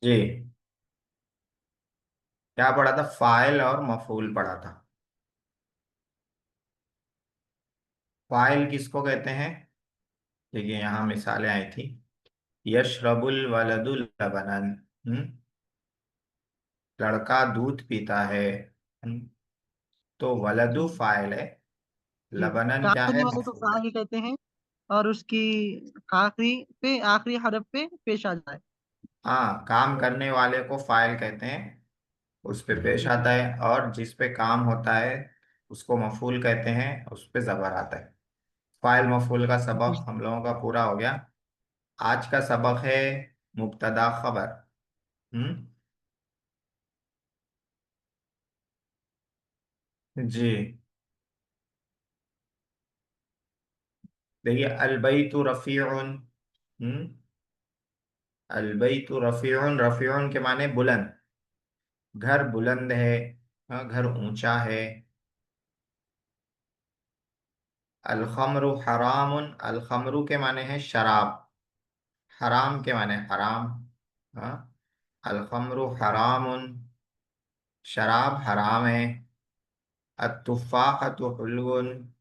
जी। क्या पढ़ा था? फाइल और मफूल पढ़ा था। फाइल किसको कहते हैं? देखिए यहाँ मिसालें आई थी। यशरबुल वलदुल लबनन। लड़का दूध पीता है। हम्म, तो वलदु जी फाइल है। जी। लबनन काम क्या करने है? वाले को मफूल है। फाइल कहते हैं। और उसकी आखिरी हरफ पे पेश आ जाए। हाँ, काम करने वाले को फाइल कहते हैं। उस पे पेश जी आता है, और जिस पे काम होता है उसको मफूल कहते हैं, उस पे जबर आता है। फाइल मफूल का सबक जी। हम लोगों का पूरा हो गया। आज का सबक है मुब्तदा खबर। हम्म। जी। देखिए, अलबैतु रफीउन। हम्म। अलबैतु रफीउन, रफीउन के माने बुलंद। घर बुलंद है। हाँ, घर ऊंचा है। अलखमरु हरामुन, अलखमरु के माने है शराब। हराम के माने हराम। हाँ। अलखमरु हरामुन, शराब हराम है। अतुफ़ाहतु हुल्वुन,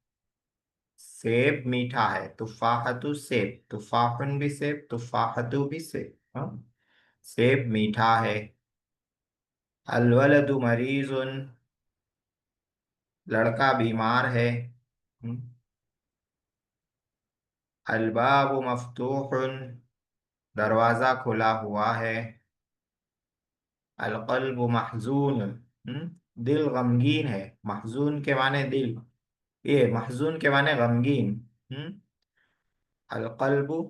सेब मीठा है। तुफ़ाहतु सेब, तुफ़ाहुन भी सेब, तुफ़ाहतु भी सेब। हाँ। सेब मीठा है। अलवलदु मरीजुन, लड़का बीमार है। हम्म। अलबाबु मफ्तूहुन, दरवाजा खुला हुआ है। अलकल्बु महजून, दिल गमगीन है। महजून के माने दिल, ये महजून के माने गमगीन। हम्म। अलकल्बु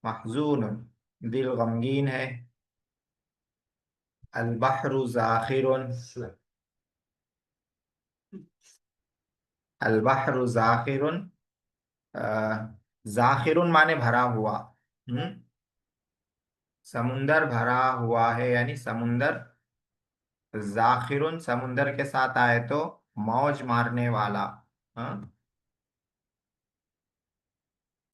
महजून, दिल गमगीन है। अलबहरु जाखिरुन, अलबहरु जाखिरुन। जाखिरुन माने भरा हुआ। हम्म। समुंदर भरा हुआ है, यानी समुंदर। जाखिरुन समुंदर के साथ आए तो मौज मारने वाला। हाँ।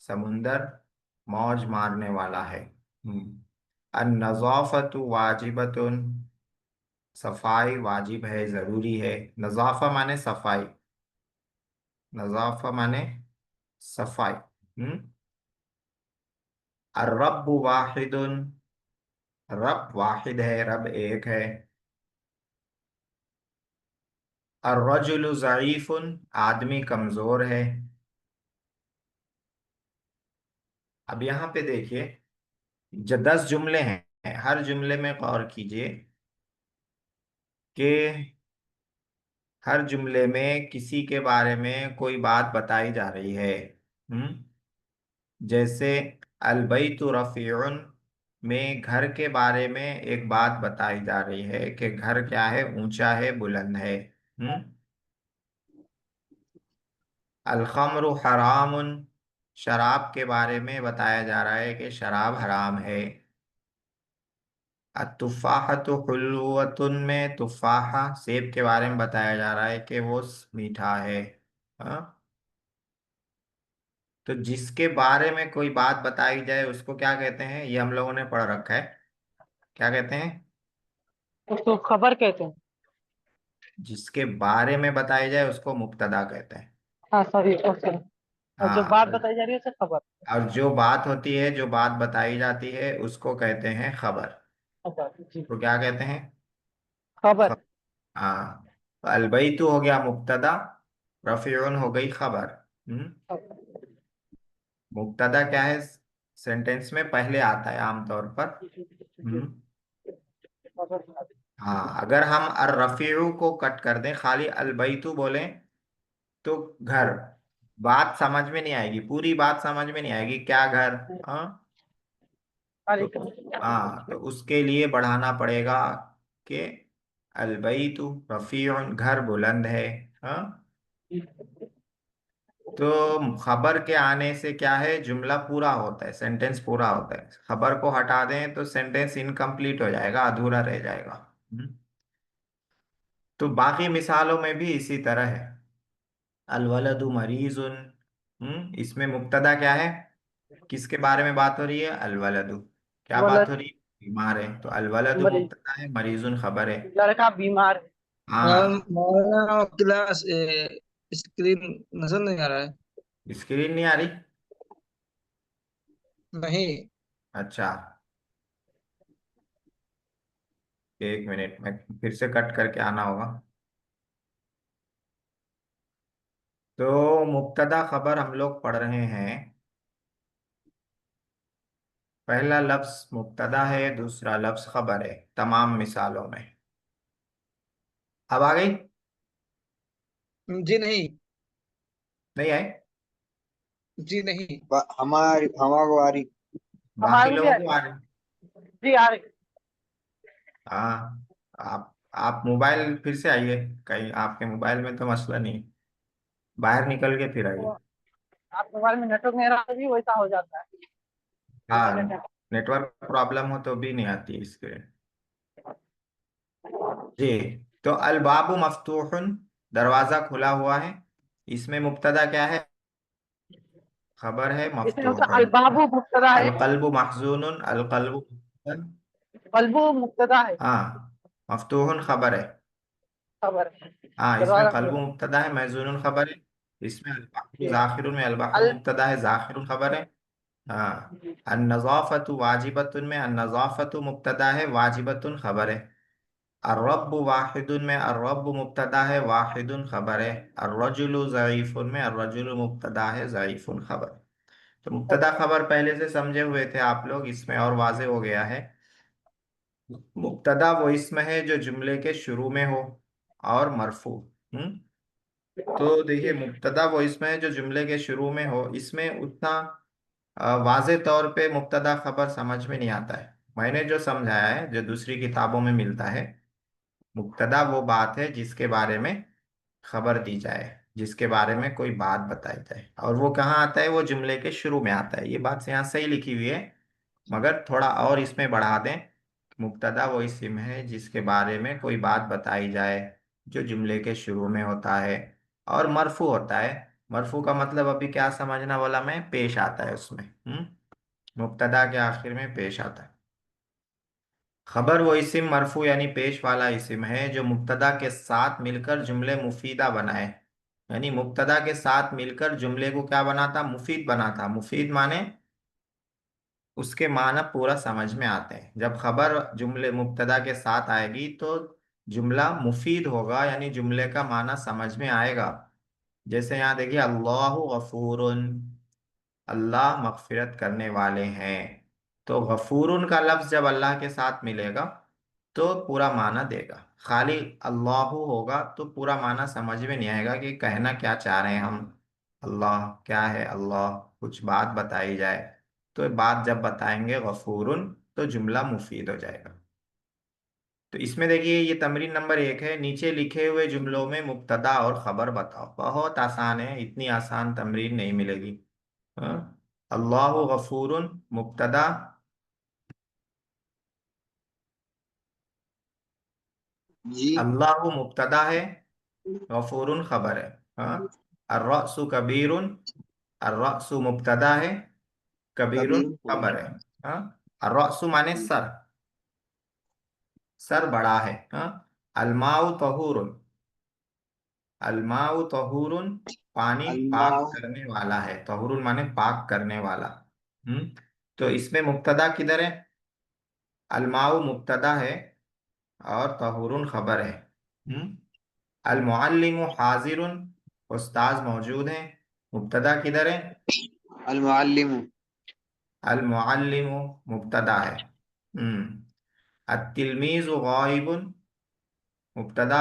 समुंदर मौज मारने वाला है। अन नज़ाफ़तु वाजिबतुन, सफाई वाजिब है, जरूरी है। नज़ाफ़ा माने सफाई। नज़ाफ़ा माने सफाई। हम्म। अर्रब्बु वाहिदुन, रब वाहिद है, रब एक है। अर्रजुलु ज़ईफुन, आदमी कमजोर है। अब यहाँ पे देखिए, जो 10 जुमले हैं, हर जुमले में गौर कीजिए कि हर जुमले में किसी के बारे में कोई बात बताई जा रही है। हम्म। जैसे अलबैतु रफीउन में घर के बारे में एक बात बताई जा रही है कि घर क्या है? ऊंचा है, बुलंद है। हम्म। अलखमरु हरामुन, शराब के बारे में बताया जा रहा है कि शराब हराम है। अतुफ़ाहतु हुल्वतुन में तुफ़ाहा सेब के बारे में बताया जा रहा है कि वो मीठा है। हाँ। तो जिसके बारे में कोई बात बताई जाए उसको क्या कहते हैं? ये हम लोगों ने पढ़ रखा है। क्या कहते हैं? उसको खबर कहते हैं। जिसके बारे में बताई जाए उसको मुब्तदा कहते हैं। हाँ सॉरी, ओके। और जो हाँ। बात बताई जा रही है उसे खबर। और जो बात होती है, जो बात बताई जाती है, उसको कहते हैं खबर। खबर जी। तो क्या कहते हैं? खबर। खबर। हाँ। तो अलबैतु हो गया मुब्तदा, रफीउन हो गई खबर। हम्म। मुब्तदा क्या है? सेंटेंस में पहले आता है आमतौर पर। हम्म। हाँ, अगर हम अर रफीउ को कट कर दें, खाली अलबैतु बोलें, तो घर, बात समझ में नहीं आएगी, पूरी बात समझ में नहीं आएगी। क्या घर? हाँ। तो हाँ, तो उसके लिए बढ़ाना पड़ेगा कि अलबैतु रफीउन, घर बुलंद है। हाँ। तो खबर के आने से क्या है? जुमला पूरा होता है, सेंटेंस पूरा होता है। खबर को हटा दें तो सेंटेंस इनकम्प्लीट हो जाएगा, अधूरा रह जाएगा। तो बाकी मिसालों में भी इसी तरह है। अलवलदु मरीजुन। इसमें मुब्तदा क्या है? किसके बारे में बात हो रही है? अलवलदु। क्या बोला। बात हो रही है? बीमार है, तो अलवलद मरीज, मुब्तदा है, मरीजुन खबर है। लड़का बीमार है। हाँ। मौलाना क्लास स्क्रीन नजर नहीं आ रहा है। स्क्रीन नहीं आ रही? नहीं। अच्छा, एक मिनट में फिर से कट करके आना होगा। तो मुब्तदा खबर हम लोग पढ़ रहे हैं। पहला लफ्ज मुब्तदा है, दूसरा लफ्ज खबर है, तमाम मिसालों में। अब आ गई? जी नहीं। नहीं आए? जी नहीं। हमारी हमारे को आ रही। बाकी हमारे को भी लोगों आ को रही। आ रही? जी आ रही। हाँ। आप मोबाइल फिर से आइए, कहीं आपके मोबाइल में तो मसला नहीं, बाहर निकल के फिर तो आइए। आप मोबाइल में नेटवर्क नहीं रहा भी वैसा हो जाता है। हाँ, इंटरनेट नेटवर्क प्रॉब्लम हो तो भी नहीं आती है इसके। जी। तो अल बाबु मफ्तूहुन, दरवाजा खुला हुआ है। इसमें मुब्तदा क्या है? खबर है इसमें उसका मफ्तूहुन। अलबाबु मुब्तदा है। अल कल्बु महजूनुन, अल कल्बु। कल्बु मुब्तदा है। हाँ, मफ्तूहुन खबर है। खबर है। हाँ, इसमें दरवाजा कल्बु खुला। मुब्तदा है, महजूनुन खबर है। इसमें अल बहरु जी। जाखिरुन में अल बहरु अल मुब्तदा है, जाखिरुन खबर है। हाँ। अन नज़ाफतु वाजिबतुन में अन नज़ाफतु मुब्तदा है, वाजिबतुन खबर है। अर्रब्बु वाहिदुन में अर्रब्बु मुब्तदा है, वाहिदुन खबर है। अर्रजुलु ज़ईफुन में अर्रजुलु मुब्तदा है, ज़ईफुन खबर है। तो मुब्तदा खबर पहले से समझे हुए थे आप लोग, इसमें और वाज़े हो गया है। मुब्तदा वो इसम है जो जुमले के शुरू में हो और मरफू। हम्म। तो देखिए, मुब्तदा वो इसम है जो जुमले के शुरू में हो, इसमें उतना वाजे तौर पे मुब्तदा खबर समझ में नहीं आता है। मैंने जो समझाया है, जो दूसरी किताबों में मिलता है, मुब्तदा वो बात है जिसके बारे में खबर दी जाए, जिसके बारे में कोई बात बताई जाए, और वो कहाँ आता है? वो जुमले के शुरू में आता है। ये बात यहाँ सही लिखी हुई है, मगर थोड़ा और इसमें बढ़ा दें। मुब्तदा वो इस्म है जिसके बारे में कोई बात बताई जाए, जो जुमले के शुरू में होता है और मरफू होता है। मरफू का मतलब अभी क्या समझना वाला मैं, पेश आता है उसमें। मुब्तदा के आखिर में पेश आता है। खबर वो इस्म मरफू यानी पेश वाला इस्म है जो मुब्तदा के साथ मिलकर जुमले मुफीदा बनाए। यानी मुब्तदा के साथ मिलकर जुमले को क्या बनाता? मुफीद बनाता। मुफीद माने उसके माना पूरा समझ में आते हैं। जब खबर जुमले मुब्तदा के साथ आएगी तो जुमला मुफीद होगा, यानी जुमले का माना समझ में आएगा। जैसे यहाँ देखिए, अल्लाहु गफूरुन, अल्लाह मगफिरत करने वाले हैं। तो गफूरुन का लफ्ज जब अल्लाह के साथ मिलेगा तो पूरा माना देगा। खाली अल्लाहु होगा तो पूरा माना समझ में नहीं आएगा कि कहना क्या चाह रहे हैं हम। अल्लाह क्या है? अल्लाह कुछ बात बताई जाए, तो बात जब बताएंगे गफूरुन, तो जुमला मुफीद हो जाएगा। तो इसमें देखिए, ये तमरीन नंबर 1 है। नीचे लिखे हुए जुमलों में मुब्तदा और खबर बताओ। बहुत आसान है, इतनी आसान तमरीन नहीं मिलेगी। हाँ? अल्लाहु गफूरुन मुब्तदा, जी। अल्लाहु मुब्तदा है, गफूरुन खबर है। हाँ। अर्रअसु कबीरुन, अर्रअसु मुब्तदा है, कबीरुन कबीर खबर। खबर है। हाँ। अर्रअसु माने सर, सर बड़ा है। हाँ। अलमाउ तहूरुन, अलमाउ तहूरुन पानी पाक अल्लाह। करने वाला है। तहूरुन माने पाक करने वाला। तो इसमें मुब्तदा किधर है? अलमाउ मुब्तदा है और तहूरुन खबर है। हम्म। अल मुअल्लिमु हाजिरुन, उस्ताज मौजूद हैं। मुब्तदा किधर है? अल मुअल्लिम। अल मुअल्लिमु मुब्तदा है। अत्तिलमीज़ु गायिबुन, मुब्तदा।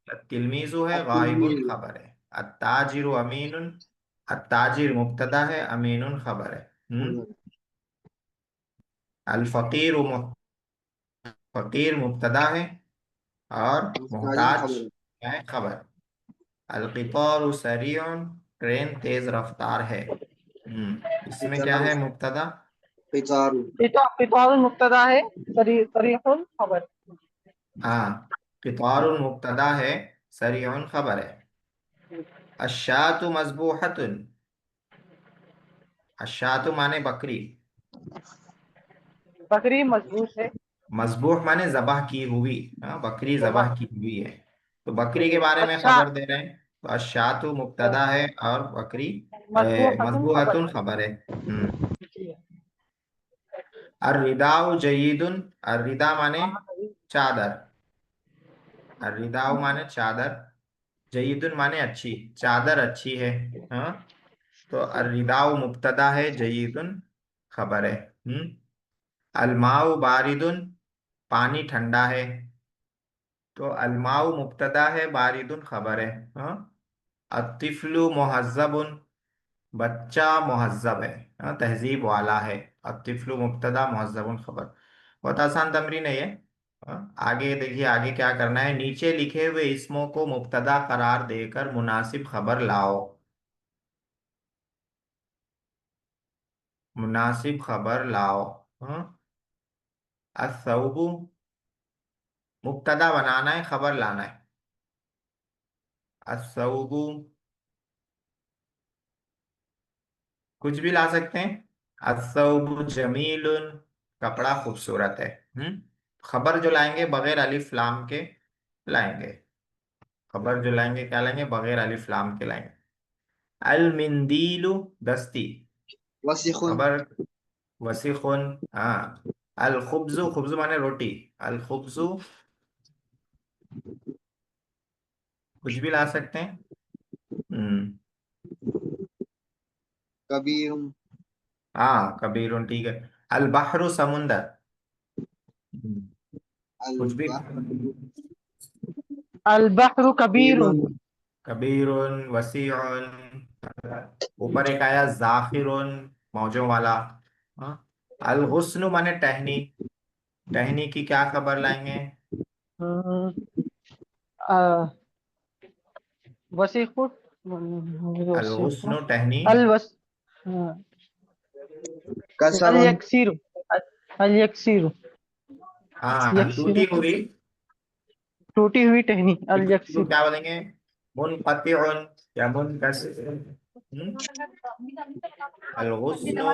अत्तिलमीज़ु है, गायिबुन अतिलमीज। खबर है। अत्ताजिरु अमीनुन, अत्ताजिर मुब्तदा है, अमीनुन खबर है। अल फकीरु फकीर मुब्तदा है और मुस्ताजिन मोहताज खबर। क्या है? खबर। अल क़ितारु सरीउन, ट्रेन तेज रफ्तार है। इसमें क्या किताब। है? मुब्तदा। किताब। किताब मुब्तदा है। सरीहुल खबर। हाँ, क़ितारुन मुब्तदा है, सरीउन खबर है। अश्शातु मज़बूहतुन, अश्शातु माने बकरी। बकरी मजबूत है। मजबूह माने जबाह की हुई। हाँ, बकरी जबह। जबाह की हुई है। तो बकरी के बारे में अच्छा। खबर दे रहे हैं। तो अशातु मुब्तदा है और बकरी मजबूहतुन खबर मजबूहतुन है। खबर है। जी। अर्रिदाउ जयीदुन। अर्रिदा माने हाँ सही। चादर। अर्रिदाउ माने चादर। जयीदुन माने अच्छी। चादर अच्छी है। हाँ। तो जी। अर्रिदाउ मुब्तदा है, जयीदुन खबर है। अलमाउ बारिदुन। पानी ठंडा है। तो अलमाउ मुब्तदा है, बारिदुन खबर है। हाँ। अतिफ्लु मुहज्जबुन। बच्चा मुहज्जब है। हाँ, तहजीब वाला है। अतिफ्लु मुब्तदा, मुहज्जबुन खबर। बहुत आसान तमरीन है ये। हाँ, आगे देखिए, आगे क्या करना है। नीचे लिखे हुए इसमों को मुब्तदा करार देकर मुनासिब खबर लाओ। मुनासिब खबर लाओ। हाँ। असौबु। मुब्तदा बनाना है, खबर लाना है। असौबु। कुछ भी ला सकते हैं। असौबु जमीलुन। कपड़ा खूबसूरत है। खबर जो लाएंगे बगैर अलिफ लाम के लाएंगे। खबर जो लाएंगे क्या लाएंगे, बगैर अलिफ लाम के लाएंगे। अल मिंदीलु। दस्ती। वसीखुन। खबर। वसीखुन। हाँ। अल खुब्जु। खुब्जु माने रोटी। अल खुब्जु। कुछ भी ला सकते हैं। हम्म। कबीर। हाँ, कबीरुन ठीक है। अल बहरु समुंदर। हम्म, कुछ भी। अल बहरु कबीरुन। कबीरुन। कबीरुन वसीउन। ऊपर एक आया जाखिरुन, मौजों वाला। हाँ। अल हुस्नु माने टहनी। टहनी की क्या खबर लाएंगे। हम्म, अ, वसीखुन। अल वसीखुन। हुस्नु टहनी। अल वस हाँ, अल कसरुन। यकसीरु। अल यकसीरु। हाँ, यकसीरु टूटी हुई। टूटी हुई टहनी अल इसको यकसीरु। क्या बोलेंगे। मुनक़तिउन या मुनकसिर। अल हुस्नु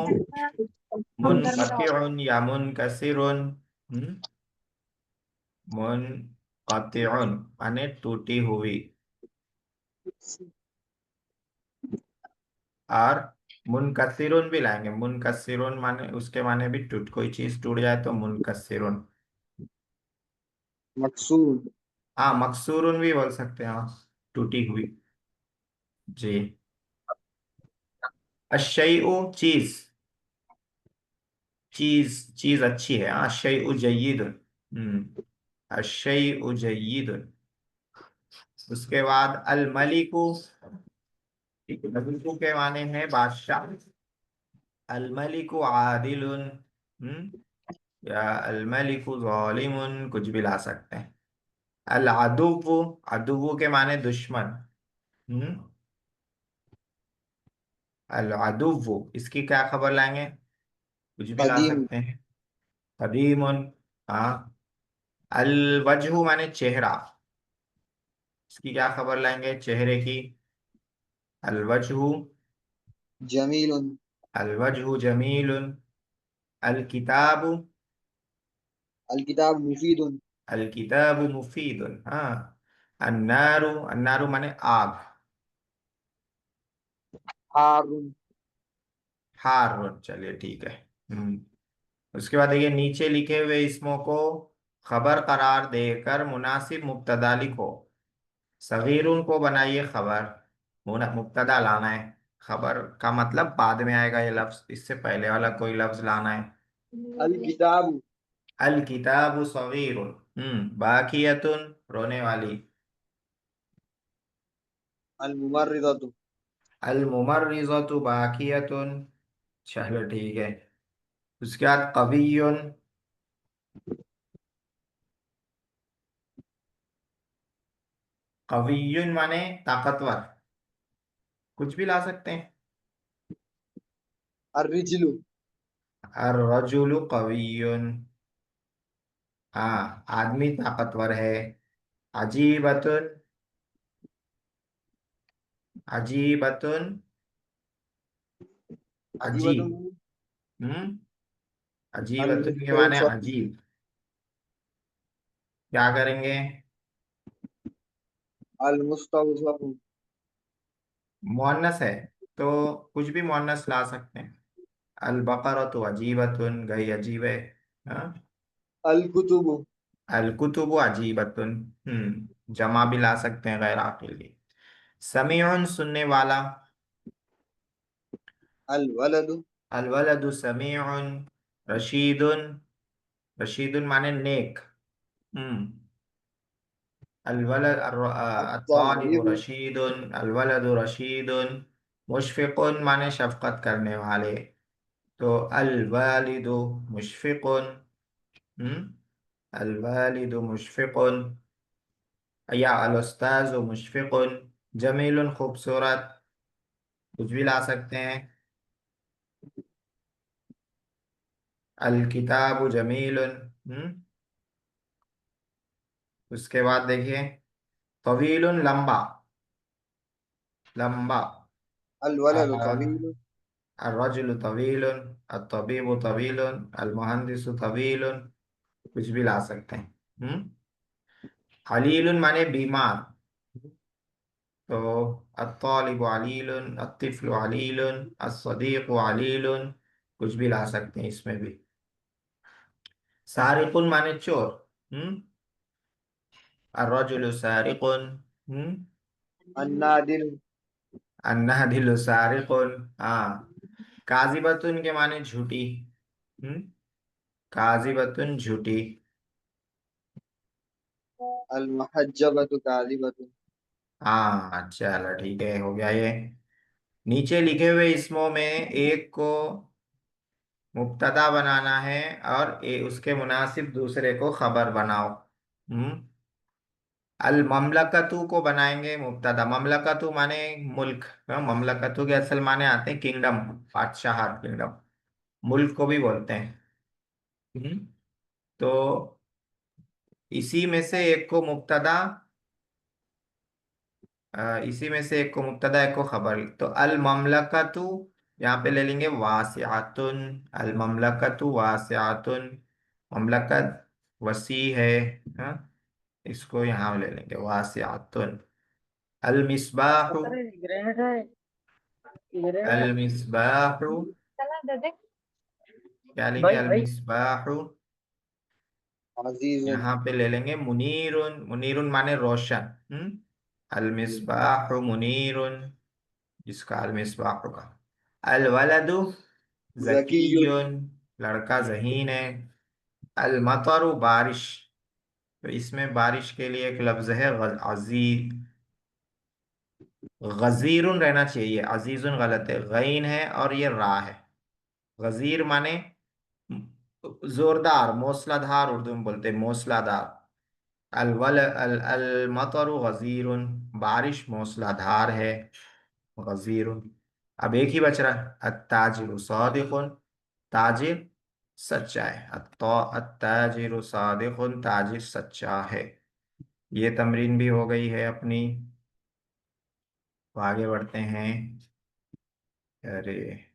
मुनक़तिउन या मुनकसिरुन। मुनक़तिउन माने टूटी हुई। और मुनकसिरुन भी लाएंगे। मुनकसिरुन माने उसके माने भी टूट, कोई चीज टूट जाए तो मुनकसिरुन। मकसूर। हाँ, मकसूरुन भी बोल सकते हैं, हाँ। टूटी हुई। जी। अशयउ चीज। चीज चीज अच्छी है। हाँ, अशयउ जय्यिदुन। अशयउ जय्यिदुन। उसके बाद अल मलिकु। ठीक है, मलिकु के माने हैं बादशाह। अल मलिकु आदिलुन। या अल मलिकु जालिमुन, कुछ भी ला सकते हैं। अल अदुव्वु। अदुव्वु के माने दुश्मन। हम्म अल अदुव्वु, इसकी क्या खबर लाएंगे। कुछ भी ला कदीम। सकते हैं। कदीमुन। हाँ। अल वजहु माने चेहरा। इसकी क्या खबर लाएंगे, चेहरे की। अल वजहु। जमीलुन। अल वजहु जमीलुन। अल किताबु। अल किताब मुफीदुन। अल किताबु मुफीदुन। हाँ। अन्नारु। अन्नारु माने आग। हारुन। हारुन, चलिए ठीक है। उसके बाद देखिए, नीचे लिखे हुए इसमों को खबर करार देकर मुनासिब मुब्तदा लिखो। सगीरुन को बनाइए खबर। मुब्तदा लाना है। खबर का मतलब बाद में आएगा ये लफ्ज, इससे पहले वाला कोई लफ्ज लाना है। अल किताब। अल किताबु सगीरुन। बाकियतुन, रोने वाली। अल मुमर्रिदतु। अल मुमर्रिज़तु बाकियतुन। चलो ठीक है। उसके बाद कवियुन। कवियुन माने ताकतवर। कुछ भी ला सकते हैं। अर रिजलु। अर रजुलु कवियुन। हाँ, आदमी ताकतवर है। अजीबतुन। अजीबतुन। अजीबतुन। अजीब। हम्म अल अजीबतुन के माने मुख्तलिफ। अजीब। क्या करेंगे? अल मुस्तगफर। मुअन्नस है तो कुछ भी मुअन्नस ला सकते हैं। अल बकरतु अजीबतुन, गाय अजीब है। हाँ। अल कुतुब। अल कुतुबु अजीबतुन। जमा भी ला सकते हैं गैर आकिल की। समीउन सुनने वाला। अल वलद। अल वलदु समीउन। रशीदुन। रशीदुन माने नेक। हम्म। अल वलद अत्तालिबु अत्तालिब। रशीदुन, अल वलदु रशीदुन। मुशफिकुन माने शफकत करने वाले। तो अल वालिदु मुशफिकुन। हम्म। अल वालिदु मुशफिकुन। या अल उस्ताजु मुशफिकुन। जमीलुन खूबसूरत। कुछ भी ला सकते हैं। अल किताबु जमीलुन। हम्म। उसके बाद देखिए, तवीलुन लंबा। लंबा। अल वलद तवील। अर्रजुलु तवीलुन। अत्तबीबु तवीलुन। अलमुहंदिसु तवीलुन। कुछ भी ला सकते हैं। अलीलुन माने बीमार। तो अत्तालिबु अलीलुन, अत्तिफ्लु अलीलुन, अस्सदीकु अलीलुन। कुछ भी ला सकते हैं इसमें भी। सारिकुन माने चोर। हम्म। अर्रजुलु सारिकुन। हम्म। अन्नादिल। अन्नादिलु सारिकुन। हाँ। काजिबतुन के माने झूठी। हम्म। काजिबतुन झूठी। अल मुहज्जबतु कादिबतु। हाँ चलो ठीक है, हो गया ये। नीचे लिखे हुए इसमों में एक को मुब्तदा बनाना है और उसके मुनासिब दूसरे को खबर बनाओ। हम्म। अल ममलकतु को बनाएंगे मुब्तदा। ममलकतु माने मुल्क। हाँ, ममलकतु के असल माने आते हैं किंगडम, बादशाह, किंगडम। मुल्क को भी बोलते हैं। तो इसी में से एक को मुब्तदा, इसी में से एक को मुब्तदा एक को खबर। तो अल ममलकतु यहाँ पे ले लेंगे वासिआतुन। अल ममलकतु वासिआतुन। ममलकत वसी है। हाँ, इसको यहाँ ले लेंगे वासिआतुन। अल मिसबाहु। अल मिसबाहु। क्या लेंगे? अल मिसबाहु। अजीजुन। यहाँ पे ले लेंगे मुनीरुन। मुनीरुन माने रोशन। अल मिसबाहु मुनीरुन। जिसका अल मिसबाहु का। अल वलदु जकीयुन। जकीयुन। लड़का जहीन है। अल मतरु बारिश। तो इसमें बारिश के लिए एक लफ्ज है अजीज। गजीरुन रहना चाहिए, अजीजुन गलत है, गैन है और ये रा है। गजीर माने जोरदार, मूसलाधार, उर्दू में बोलते हैं मूसलाधार। अल मतरु गजीरुन। बारिश मूसलाधार है। गजीरुन। अब एक ही बच रहा, अत्ताजिरु सादिकुन। ताजिर सच्चा है। अत्ताजिरु सादिकुन, ताजिर सच्चा है। ये तमरीन भी हो गई है अपनी। तो आगे बढ़ते हैं। अरे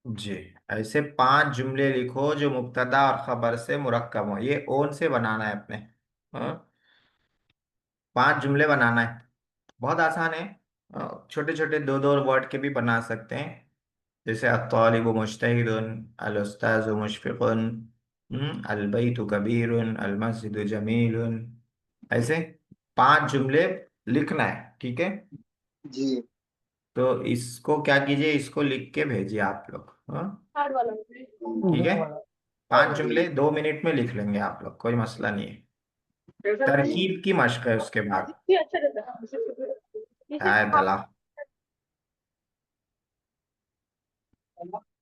जी, ऐसे 5 जुमले लिखो जो मुब्तदा और खबर से मुरक्कब हो। ये ओन से बनाना है अपने। हाँ, 5 जुमले बनाना है। बहुत आसान है। छोटे छोटे दो दो वर्ड के भी बना सकते हैं। जैसे अत्तालिबु मुज्तहिदुन। अल उस्ताजु मुशफिकुन। अल बैतु कबीरुन। अल मस्जिदु जमीलुन। ऐसे 5 जुमले लिखना है, ठीक है। जी। तो इसको क्या कीजिए, इसको लिख के भेजिए आप लोग। हाँ, ठीक है। 5 जुमले ठीक। 2 मिनट में लिख लेंगे आप लोग, कोई मसला नहीं है। ठीक। तरकीब की मश्क है उसके बाद। आए तला।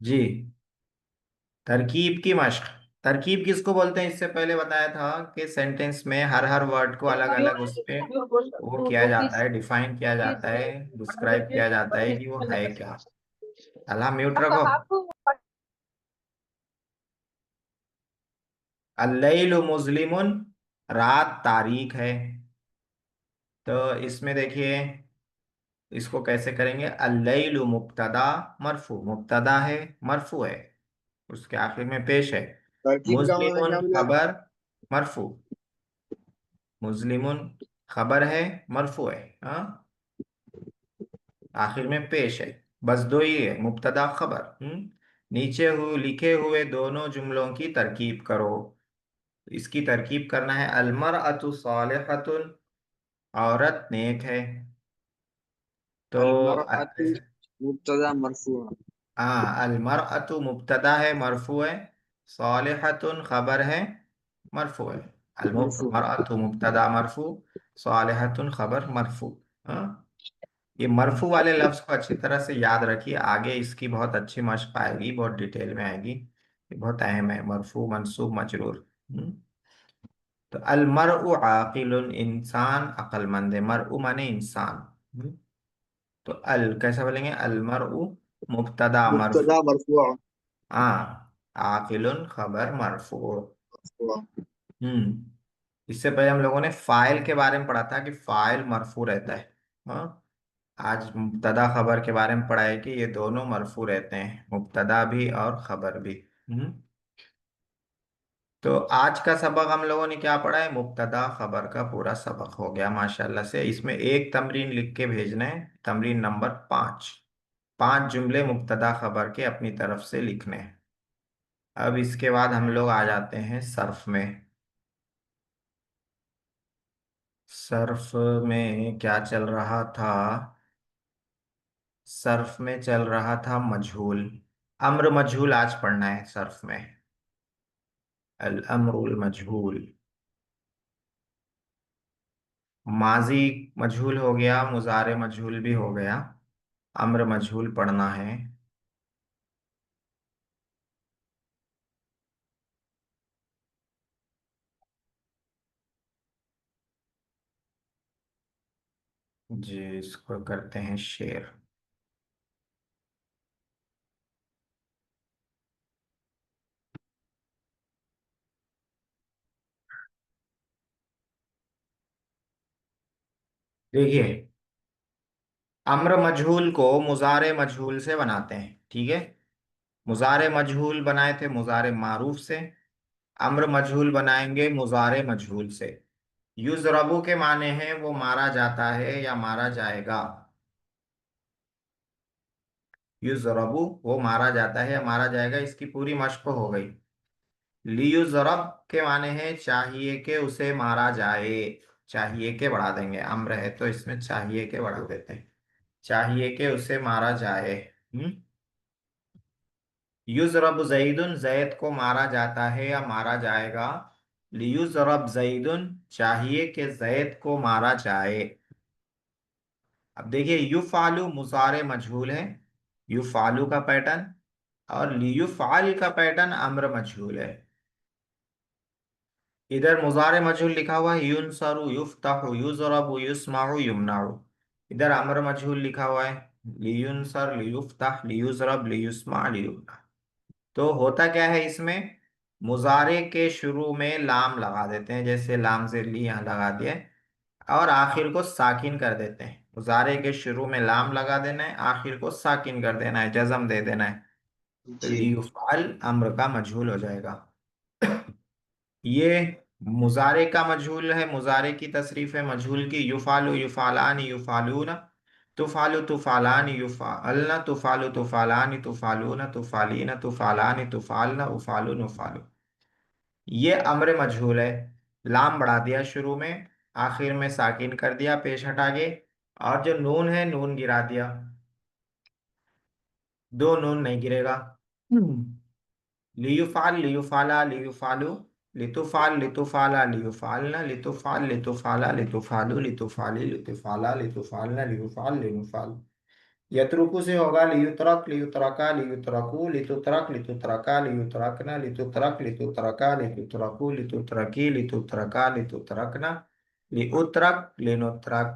जी, तरकीब की मश्क। तरकीब किसको बोलते हैं, इससे पहले बताया था कि सेंटेंस में हर हर वर्ड को अलग अलग उस पे वो किया जाता है, डिफाइन किया जाता है, डिस्क्राइब किया जाता है कि वो है क्या। अल्लाह म्यूट रखो। अल्लैलु मुज़लिमुन। रात तारीक है। तो इसमें देखिए, इसको कैसे करेंगे। अल्लैलु मुब्तदा मरफू, मुब्तदा है, मरफू है। उसके आखिर में पेश है। तरकीब का मतलब मुस्लिमुन क्या बोले आप? खबर मरफू, मुस्लिमुन खबर है, मरफू है। हाँ, आखिर में पेश है। बस दो ही है, मुब्तदा खबर। नीचे लिखे हुए दोनों जुमलों की तरकीब करो। इसकी तरकीब करना है। अलमरअतु सालिहतुन, औरत नेक है। तो अलमरअतु मुब्तदा मरफू। हाँ, अलमरअतु मुब्तदा है, मरफू है। सालिहतुन खबर है, मरफू है। मरफू। अलमरअतु मुब्तदा मरफू, सालिहतुन खबर मरफू। हाँ, ये मरफू वाले लफ्ज को अच्छी तरह से याद रखिए, आगे इसकी बहुत अच्छी मशक आएगी, बहुत डिटेल में आएगी। ये बहुत अहम है, मरफू मंसूब मजरूर। तो अल मरउ आकिलुन, इंसान अक्लमंद है। मरउ माने इंसान। तो अल कैसा बोलेंगे? अल मरउ मुब्तदा मरफू। मुब्तदा मरफू। हाँ, आकिलुन खबर मरफू। मरफू। हम्म इससे पहले हम लोगों ने फाइल के बारे में पढ़ा था कि फाइल मरफू रहता है। हाँ, आज मुब्तदा खबर के बारे में पढ़ा है कि ये दोनों मरफू रहते हैं, मुब्तदा भी और खबर भी। हम्म तो आज का सबक हम लोगों ने क्या पढ़ा है? मुब्तदा खबर का पूरा सबक हो गया माशाल्लाह से। इसमें एक तमरीन लिख के भेजना है, तमरीन नंबर 5। 5 जुमले मुब्तदा खबर के अपनी तरफ से लिखने हैं। अब इसके बाद हम लोग आ जाते हैं सर्फ में। सर्फ में क्या चल रहा था? सर्फ में चल रहा था मजहूल। अम्र मजहूल आज पढ़ना है सर्फ में। अल अम्रुल मजहूल। माजी मजहूल हो गया, मुजारे मजहूल भी हो गया। अम्र मजहूल पढ़ना है। जी, इसको करते हैं शेर। देखिए, अम्र मजहूल को मुजारे मजहूल से बनाते हैं, ठीक है। मुजारे मजहूल बनाए थे मुजारे मारूफ से। अम्र मजहूल बनाएंगे मुजारे मजहूल से। युजरबु के माने हैं वो मारा जाता है या मारा जाएगा। युजरबु वो मारा जाता है या मारा जाएगा, इसकी पूरी मशक हो गई। लियुजरब के माने हैं चाहिए कि उसे मारा जाए। चाहिए के बढ़ा देंगे, अम्र है तो इसमें चाहिए के बढ़ा देते हैं। चाहिए कि उसे मारा जाए। हम्म युजरब जईदुन, जैद को मारा जाता है या मारा जाएगा। लियुजरब जईदुन, चाहिए कि जैद को मारा जाए। अब देखिए, युफालु मुजारे मजहूल है, युफालु का पैटर्न। और लियुफाल का पैटर्न अम्र मजहूल है। इधर मुजारे मजहूल लिखा हुआ है, युनसरु युफ्तहु युजरबु युस्माउ युमनाउ। इधर अम्र मजहूल लिखा हुआ है, लियुनसर लियुफ्तह लियुजरब लियुस्मा लियुमना। तो होता क्या है इसमें? मुजारे के शुरू में लाम लगा देते हैं, जैसे लाम ज़िर्ली यहाँ लगा दिया है, और आखिर को साकिन कर देते हैं। मुजारे के शुरू में लाम लगा देना है, आखिर को साकिन कर देना है, जज़म दे देना है। तो जी। लियुफ़अल अम्र का मजहूल हो जाएगा। ये मुजारे का मजहूल है, मुजारे की तसरीफ है मजहूल की। युफालु युफालान युफालून, तुफालु तुफालान युफालना, तुफालु तुफालान तुफालून, तुफालीन तुफालान तुफालना, उफालु नुफालु। ये अम्र मजहूल है। लाम बढ़ा दिया शुरू में, आखिर में साकिन कर दिया पेश हटा के, और जो नून है नून गिरा दिया। दो नून नहीं गिरेगा। लियुफाल लियुफाला लियुफालु, लितुफाल लितुफाला लियुफालना, लितुफाल लितुफाला लितुफालु, लितुफाली लितुफाला लितुफालना, लियुफाल लियुफाल। यत्रुकु से होगा लियुतरक लियुतरका लियुतरकु, लितुतरक लितुतरका लियुतरकना, लितुतरक लितुतरका लितुतरकु, लितुतरकी लितुतरका लितुतरकना, लिउतरक लिनुतरक।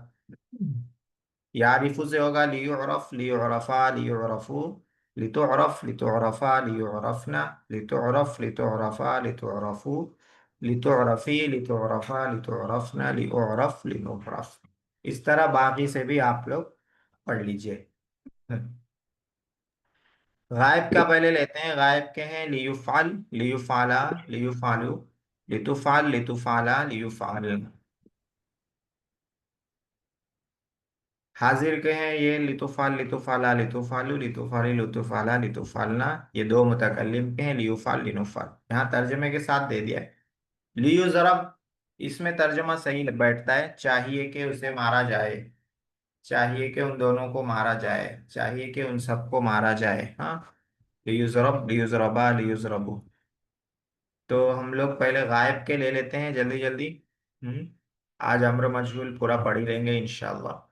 यारिफु से होगा लियुरफ लियुरफा लियुरफु, लितुरफ लितुरफा लियुरफना, लितुरफ लितुरफा लितुरफु, लितुरफी लितुरफा लितुरफना, लिउरफ लिनुरफ। इस तरह बाकी से भी आप लोग पढ़ लीजिए। गायब का पहले लेते हैं, गायब के हैं लियुफाल, लियुफाला, लियुफालू, लितुफाल, लितुफाला, लियुफाल। हाजिर के हैं ये लितुफाल, लितुफाला, लितुफालू, लितुफाली, लितुफाला, लितुफालना। ये दो मुतकल्लिम के हैं, लियुफाल, लिनुफाल। यहाँ तर्जमे के साथ दे दिया है। लियु जरब, इसमें तर्जमा सही बैठता है, चाहिए कि उसे मारा जाए, चाहिए कि उन दोनों को मारा जाए, चाहिए कि उन सबको मारा जाए। हाँ, लियुजरब, लियुजरबा, लियुजरबू। तो हम लोग पहले गायब के ले लेते हैं जल्दी जल्दी। हम्म आज अम्र मजहूल पूरा पढ़ ही लेंगे इंशाल्लाह।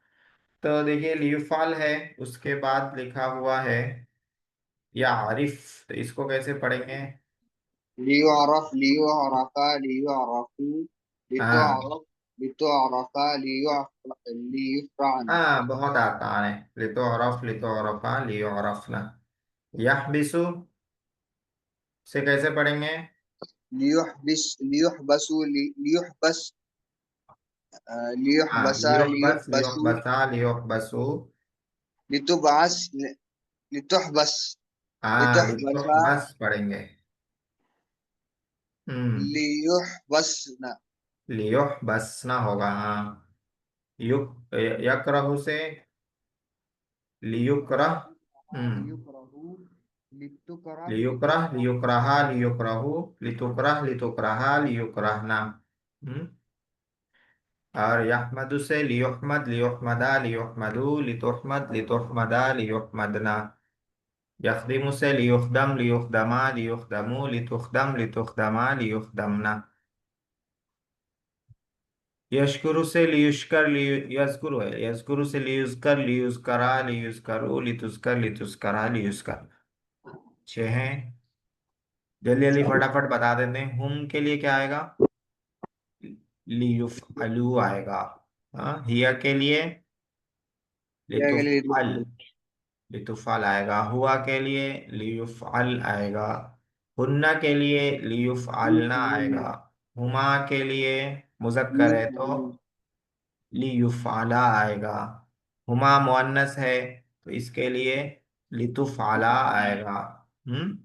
तो देखिए लियुफाल है, उसके बाद लिखा हुआ है या आरिफ, तो इसको कैसे पढ़ेंगे? लियुअरफ, लियुअरफा, लियुअरफू, हाँ लितुअरफ, लितुअरफा, लियुफ्रान। हाँ, बहुत आसान है। लितो अरफ, लितो अरफा, लियो अरफना। यहबिसु से कैसे पढ़ेंगे? लियुहबिस, लियुहबसू, लियुहबस, हाँ, लियुहबसा, लियोहबस, लियुहबसू, लियोहबसा, लियोहबसु। लितुबास, लितुहबस, हाँ, लितुहबसा, लितोहबस पढ़ेंगे। हम्म लियुहबसना। लियोहबसना होगा, हाँ। युक यकरहु से लियुकरह। हम्म लियुकरहू, लितुकरह, लियुकरह, लियुकरहा, लियुकरहु, लितुकरह, लितुकरहा, लियुकरहना। हम्म और यहमदु से लियुहमद, लियुहमदा, लियुहमदू, लितुहमद, लितुहमदा, लियुहमदना। यखदिमु से लियुखदम, लियुखदमा, लियुखदमू, लितुखदम, लितुखदमा, लियुखदमना। यशकुरु से लियुशकर, यजकुरु है, यजकुरु से लियुजकर, लियुजकरा, लियुजकरू, लितुजकर, लितुजकरा, लियुजकर। छह हैं, जल्दी जल्दी फटाफट बता देते हैं। हुम के लिए क्या आएगा? लियुफअलू आएगा। हाँ, हिया के लिए क्या के लिए लितुफअल, लितुफअल आएगा। हुआ के लिए लियुफअल आएगा। हुन्ना के लिए लियुफअलना लियुफअलना, आएगा। हुमा के लिए मुजक्कर है तो लियुफअलू, लियुफाला आएगा। हुमा मुअन्नस है तो इसके लिए लितुफाला आएगा। हम्म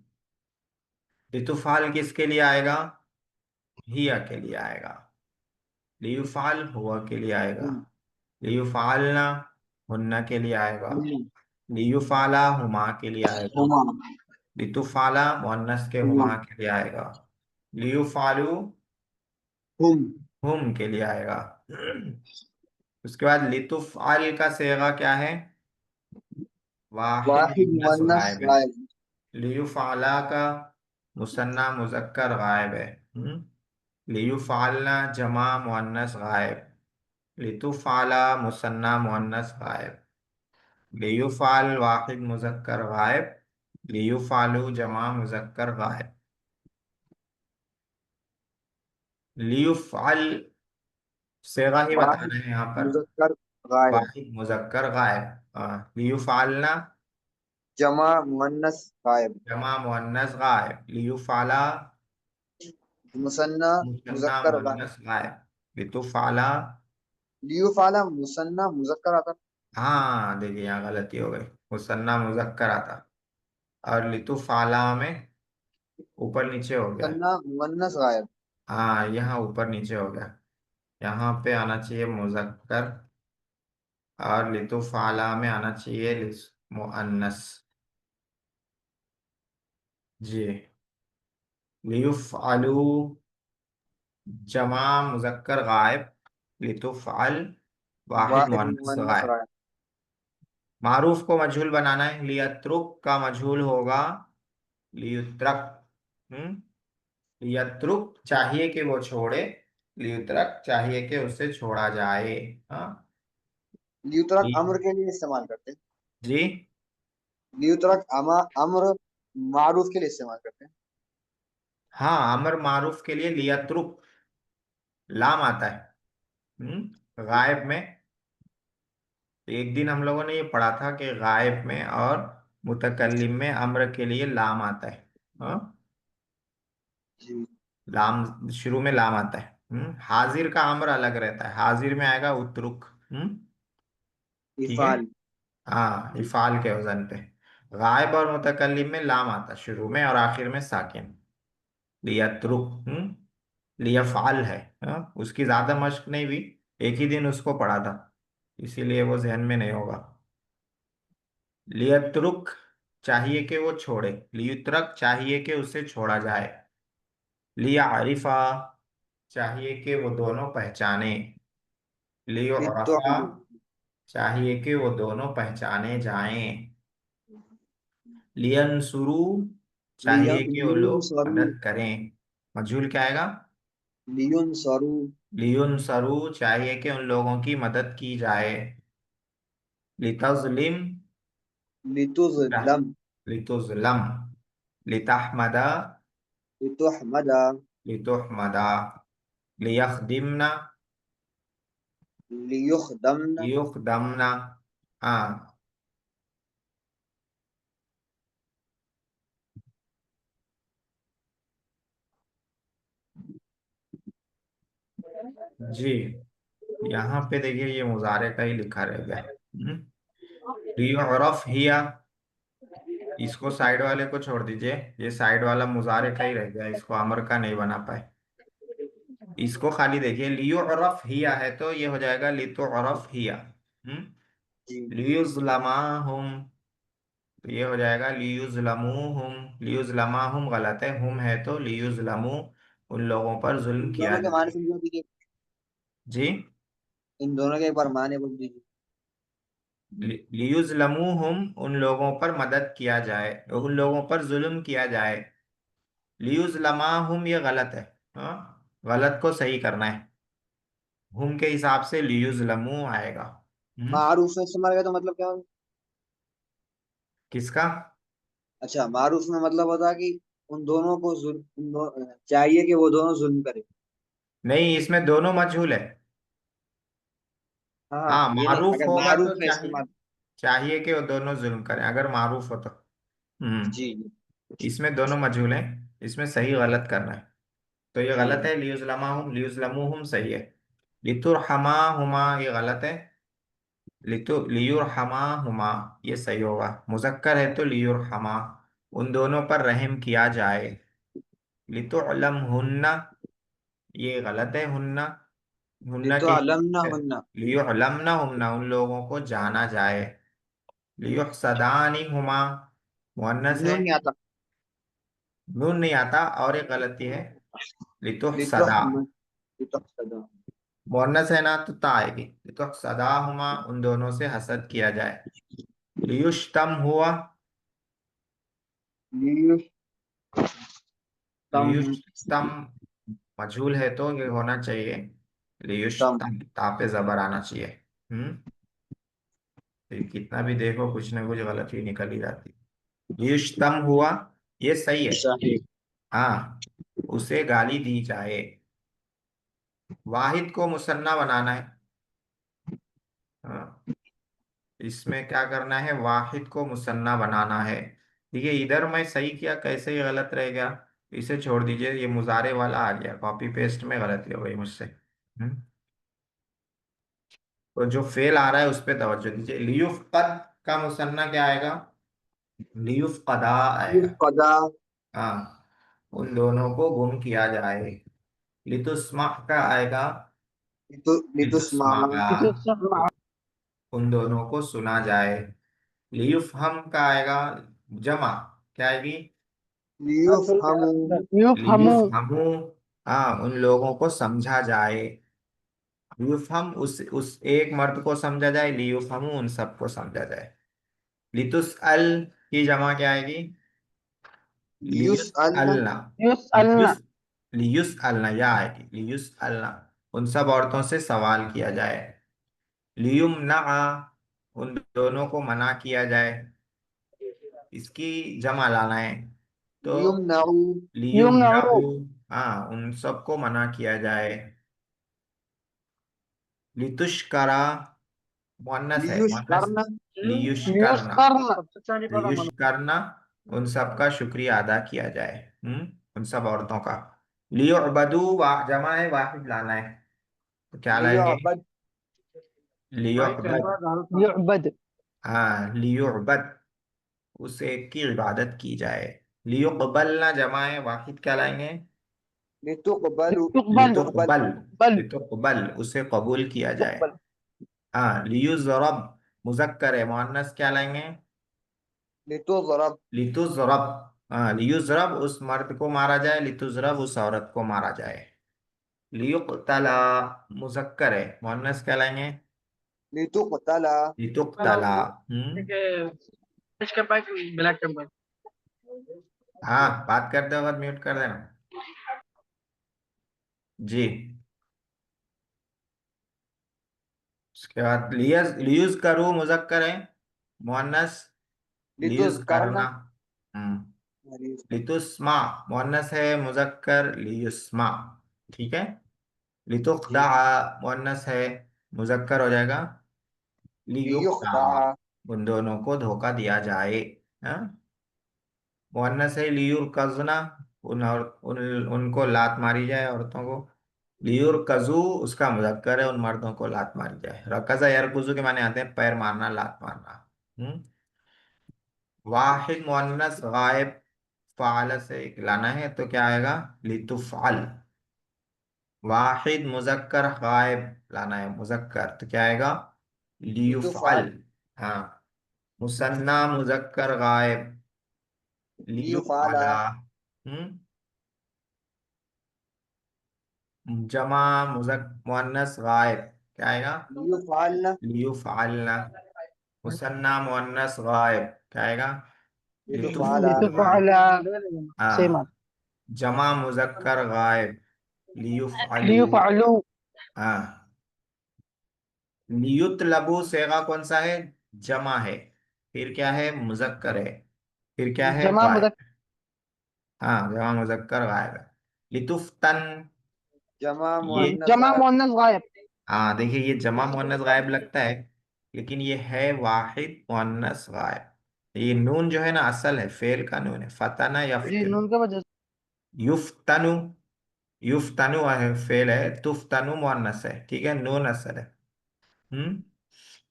लितुफाल किसके लिए आएगा? हिया के लिए आएगा। लियुफाल हुआ के लिए आएगा। हुम, लियुफालना हुन्ना के लिए आएगा। हुम, लियुफाला हुमा के लिए आएगा। हुमा, लितुफाला मुअन्नस के हुमा, हुमा के लिए आएगा। लियुफालू हुम, हुम के लिए आएगा। उसके बाद लितुफाल का सेगा क्या है? वाहिद वाहिद मुअन्नस मुअन्नस गायब है। गायब, लियुफाला का मुसन्ना मुजक्कर गायब है। लियुफालना जमा मुअन्नस गायब। लितुफाला मुसन्ना मुअन्नस गायब। लियुफाल वाहिद मुजक्कर गायब। लियुफालू जमा मुजक्कर गायब। लियुफाल सेगा ही वाहिद बताना है यहाँ पर। मुजक्कर गायब, वाहिद मुजक्कर गायब। लियुफालना जमा मुअन्नस गायब, जमा मुअन्नस गायब। लियुफाला मुसन्ना मुसन्ना मुजक्कर गायब। मुअन्नस गायब। लितुफाला, लियुफाला मुसन्ना मुजक्कर आता, हाँ देखिए यहाँ गलती हो गई। मुसन्ना मुजक्कर आता, और लितुफाला में ऊपर नीचे हो गया। मुसन्ना मुअन्नस गायब। हाँ, यहाँ ऊपर नीचे हो गया। यहाँ पे आना चाहिए मुजक्कर, और लितुफाला में आना चाहिए मुअन्नस। जी, लियुफअलू जमा मुजक्कर गायब। लितुफअल वाहिद वाहिद मुअन्नस मुअन्नस गायब। गायब। मारूफ को मजहूल बनाना है। लियत्रुक का मजहूल होगा लियुत्रक। हम्म लियत्रुक चाहिए कि वो छोड़े, लियुत्रक चाहिए कि उसे छोड़ा जाए। हाँ, लियुतरक ये- अम्र के लिए इस्तेमाल करते हैं। जी लियुतरक अम्र मारूफ के लिए इस्तेमाल करते हैं। हाँ, अमर मारूफ के लिए लियत्रुक लाम आता है। गायब में। एक दिन हम लोगों ने ये पढ़ा था कि गायब में और मुतकल्लिम में अम्र के लिए लाम आता है। हाँ, जी, लाम शुरू में लाम आता है। हाजिर का अम्र अलग रहता है, हाजिर में आएगा उतरुक। ठीक है। इफाल। हाँ, इफाल के वजन पे। गायब और मुतकल्लिम में लाम आता शुरू में और आखिर में साकिन। लियत्रुक लियफ़अल है। उसकी ज्यादा मश्क नहीं हुई, एक ही दिन उसको पढ़ा था, इसीलिए वो जहन में नहीं होगा। लियत्रुक चाहिए कि वो छोड़े, लियुत्रक चाहिए कि उसे छोड़ा जाए, लिया आरिफा चाहिए कि वो दोनों पहचाने, लियुरफा लितुहम चाहिए कि वो दोनों पहचाने जाएं, लियंसुरू चाहिए कि वो लोग लियुनसरू मदद करें। मजहूल क्या आएगा? लियुनसरू लियुनसरू चाहिए कि उन लोगों की मदद की जाए, लितज़लिम लितुज़लम लितुज़लम, लितहमदा लितुहमदा लितुहमदा, लियखदिमना लियुखदमन लियुखदमना। हाँ जी, यहाँ पे देखिए ये मुजारे का ही लिखा रह गया। लियुरफ हिया, इसको साइड वाले को छोड़ दीजिए, ये साइड वाला मुजारे का ही रह गया, इसको अमर का नहीं बना पाए। इसको खाली देखिए, लियुरफ हिया है तो ये हो जाएगा लितुरफ हिया। जी लियुज़लमाहुम तो ये हो जाएगा लियुज़लमुहुम। लियुज़लमाहुम गलत है, हुम है तो लियुज़लमु, उन लोगों पर जुल्म इन किया दोनों के माने जाए। समझा दीजिए। जी, इन दोनों के एक बार माने बोल दीजिए। लियुज़लमुहुम उन लोगों पर मदद किया जाए, उन लोगों पर जुल्म किया जाए। लियुज़लमाहुम ये गलत है, हाँ, गलत को सही करना है, हुम के हिसाब से लियुज़लमु आएगा। हम्म मारूफ में इस्तेमाल किया तो मतलब क्या होगा? किसका? अच्छा, मारूफ में मतलब होता है कि उन दोनों को चाहिए कि वो दोनों जुल्म करें। नहीं, इसमें दोनों मजहूल है। हाँ हाँ, ये नहीं, मारूफ अगर होगा मारूफ तो में चाहिए, इस्तेमाल। चाहिए कि वो दोनों जुल्म करें अगर मारूफ हो तो। जी जी। इसमें दोनों मजहूल हैं, इसमें सही गलत करना है। तो ये गलत जी है, लियुज़लमाहुम लियुज़लमुहुम सही है। लितुरहमाहुमा ये गलत है, लियुरहमाहुमा ये सही होगा। मुज़क्कर है तो लियुरहमा, उन दोनों पर रहम किया जाए। लितुअलमहुन्ना ये गलत है, हुन्ना ये हुन्ना तो के अलम ना लिए होना। लियुअलमना हुन्ना उन लोगों को जाना जाए। लियुहसदानी हुमा मुअन्नस है, नून नहीं आता। नून नहीं आता, और एक गलती है, लितुहसदा लितुहमद लितुहसदा मुअन्नस है ना तो ता आएगी। लितुहसदा हुमा उन दोनों से हसद किया जाए। लियुश्तम हुआ, लियुस्तम लियुश्तम मजहूल है तो ये होना चाहिए तम लियुश्तम, ता पे जबर आना चाहिए। फिर कितना भी देखो कुछ ना कुछ गलती निकल ही जाती। लियुश्तम हुआ ये सही है। सही। हाँ, उसे गाली दी जाए। वाहिद को मुसन्ना बनाना है। हाँ, इसमें क्या करना है, वाहिद को मुसन्ना बनाना है। देखिए इधर मैं सही किया, कैसे ये गलत रह गया, इसे छोड़ दीजिए, ये मुजारे वाला आ गया, कॉपी पेस्ट में गलती हो गई मुझसे। तो जो फेल आ रहा है उस पर तवज्जो दीजिए। लियुफ्कद का मुसन्ना क्या आएगा? लियुफ्कदा आएगा। कदा हाँ, उन दोनों को गुम किया जाए। लितुस्मा का आएगा लितुस्मा लितुस्मा, उन दोनों को सुना जाए। लियुफहम का आएगा जमा, क्या आएगी? लियुफहमु युफहमु लियुफहमु, हाँ, उन लोगों को समझा जाए। लियुफहम उस एक मर्द को समझा जाए, लियुफहमु उन सबको समझा जाए। लितुसअल की जमा क्या आएगी? लियुसअलना लियुसअलना, युसअलना लियुस लियुसअलना या आएगी लियुसअलना, उन सब औरतों से सवाल किया जाए। लियुमना उन दोनों को मना किया जाए, इसकी जमा लाना है तो लियुमनाउ युमनउ लियुमनाउ, हाँ, उन सबको मना किया जाए। लितुश्करा मुअन्नस है, मुअन्नस लियुशकरना लियुश्करना, युस्करना लियुश्करना उन सबका शुक्रिया अदा किया जाए। उन सब औरतों का। लियुअबदू जमा है, वाहिद लाना है, तो क्या लाएंगे? लियुअबद लियुअबद, युअबद हाँ लियुअबद उसे की इबादत की जाए। लियुकबलना जमा है, वाहिद क्या लाएंगे? लितुकबलु तुकबल लितुकबल लितुकबल। बल लितुकबल उसे कबूल किया जाए। तुकबल हाँ, लियुज़रब मुजक्कर है, मुअन्नस क्या लाएंगे? लितुज़रब लितुज़रब। हाँ, लियुज़रब उस मर्द को मारा जाए, लितुज़रब उस औरत को मारा जाए। लियुक्तला मुजक्कर है, मुअन्नस क्या लाएंगे? लितुकतला लितुक्तला। इसके पास ब्लैक टेम्पर हाँ, बात करते वक्त म्यूट कर देना। जी। उसके बाद लियूज करो मुजक्कर है, मुअन्नस लियूज लितुज़करना करना। लितुस्मा मुअन्नस है, मुजक्कर लियुस्मा। ठीक है। लितुख्दा जी मुअन्नस है, मुजक्कर हो जाएगा लियुख्दा। लियुखदा उन दोनों को धोखा दिया जाए। हाँ। मुअन्नस है लियुर कजना, उन और उनको लात मारी जाए, औरतों को। लियुर कजू उसका मुजक्कर है, उन मर्दों को लात मारी जाए। रकजा यरकुजू के माने आते हैं पैर मारना, लात मारना। वाहिद मुअन्नस गायब फ़ाल से लाना है तो क्या आएगा? लितुफ़अल। वाहिद मुजक्कर गायब लाना है, मुजक्कर तो क्या आएगा? लियुफ़अल। लितुफ़अल हाँ। मुसन्ना मुजक्कर गायब लियुफ़अला लियुफ़अला। हम्म। जमा मुअन्नस गायब क्या आएगा? लियुफ़अलना लियुफ़अलना। मुसन्ना मुअन्नस गायब क्या आएगा? लितुफ़अला लितुफ़अला। लितुफ़अला सेम हाँ। जमा मुजक्कर गायब लियुफ़अलू। लियुफ़अलू हाँ। लियुतलबू सेगा कौन सा है? जमा है। फिर क्या है? मुजक्कर है। फिर क्या है? जमा गायब। मुदक हाँ, जमा मुजक्कर गायब है। लितुफ्तन। जमा ये मुअन्नस जमा गायब मुअन्नस गायब हाँ, देखिए ये जमा मुअन्नस गायब लगता है, लेकिन ये है वाहिद मुअन्नस गायब। ये नून जो है ना, असल है, फेल का नून है, फतना जी यफ्तिन। नून के वजह से युफ्तनु। युफ्तनु है, फेल है। तुफ्तनु मुअन्नस है, ठीक है, नून असल है।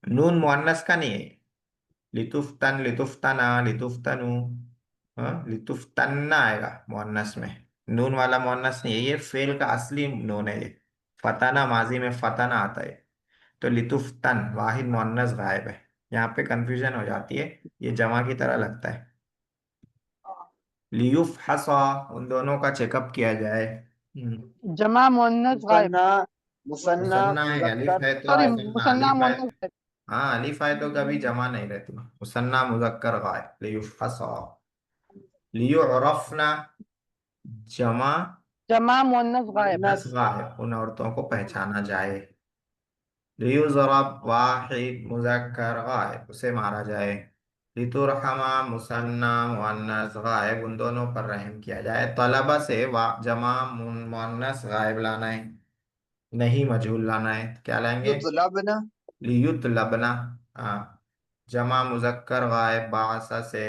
नून मुअन्नस का नहीं है। लितुफ्तन लितुफ्तना लितुफ्तनु। हाँ, लितुफ्तन्ना आएगा मुअन्नस में। नून वाला मुअन्नस नहीं है, ये फेल का असली नून है ये। फताना माजी में फताना आता है। तो लितुफ्तन वाहिद मुअन्नस गायब है। यहाँ पे कंफ्यूजन हो जाती है, ये जमा की तरह लगता है। लियुफ हसा उन दोनों का चेकअप किया जाए। जमा मुअन्नस गायब मुसन्ना मुसन्ना मुसन्ना है, अलिफ मुजक्कर है तो सॉरी मुसन्ना, मुसन्ना अलिफ है। मुअन्नस गायब हाँ, अलिफ है तो कभी जमा नहीं रहती। मुसन्ना मुजक्कर गायब लियुफ हसा। लियुरफना जमा जमा मुअन्नस गायब मुअन्नस गायब उन औरतों को पहचाना जाए। लियुज़रब वाहिद मुजक्कर गायब उसे मारा जाए। लितुरहमा मुसन्ना मुअन्नस गायब उन दोनों पर रहम किया जाए। तलबा से वा जमा मुअन्नस गायब लाना है, नहीं मजहूल लाना है, क्या लाएंगे? युतलबना लियुतलबना। हाँ। जमा मुजक्कर गायब बासा से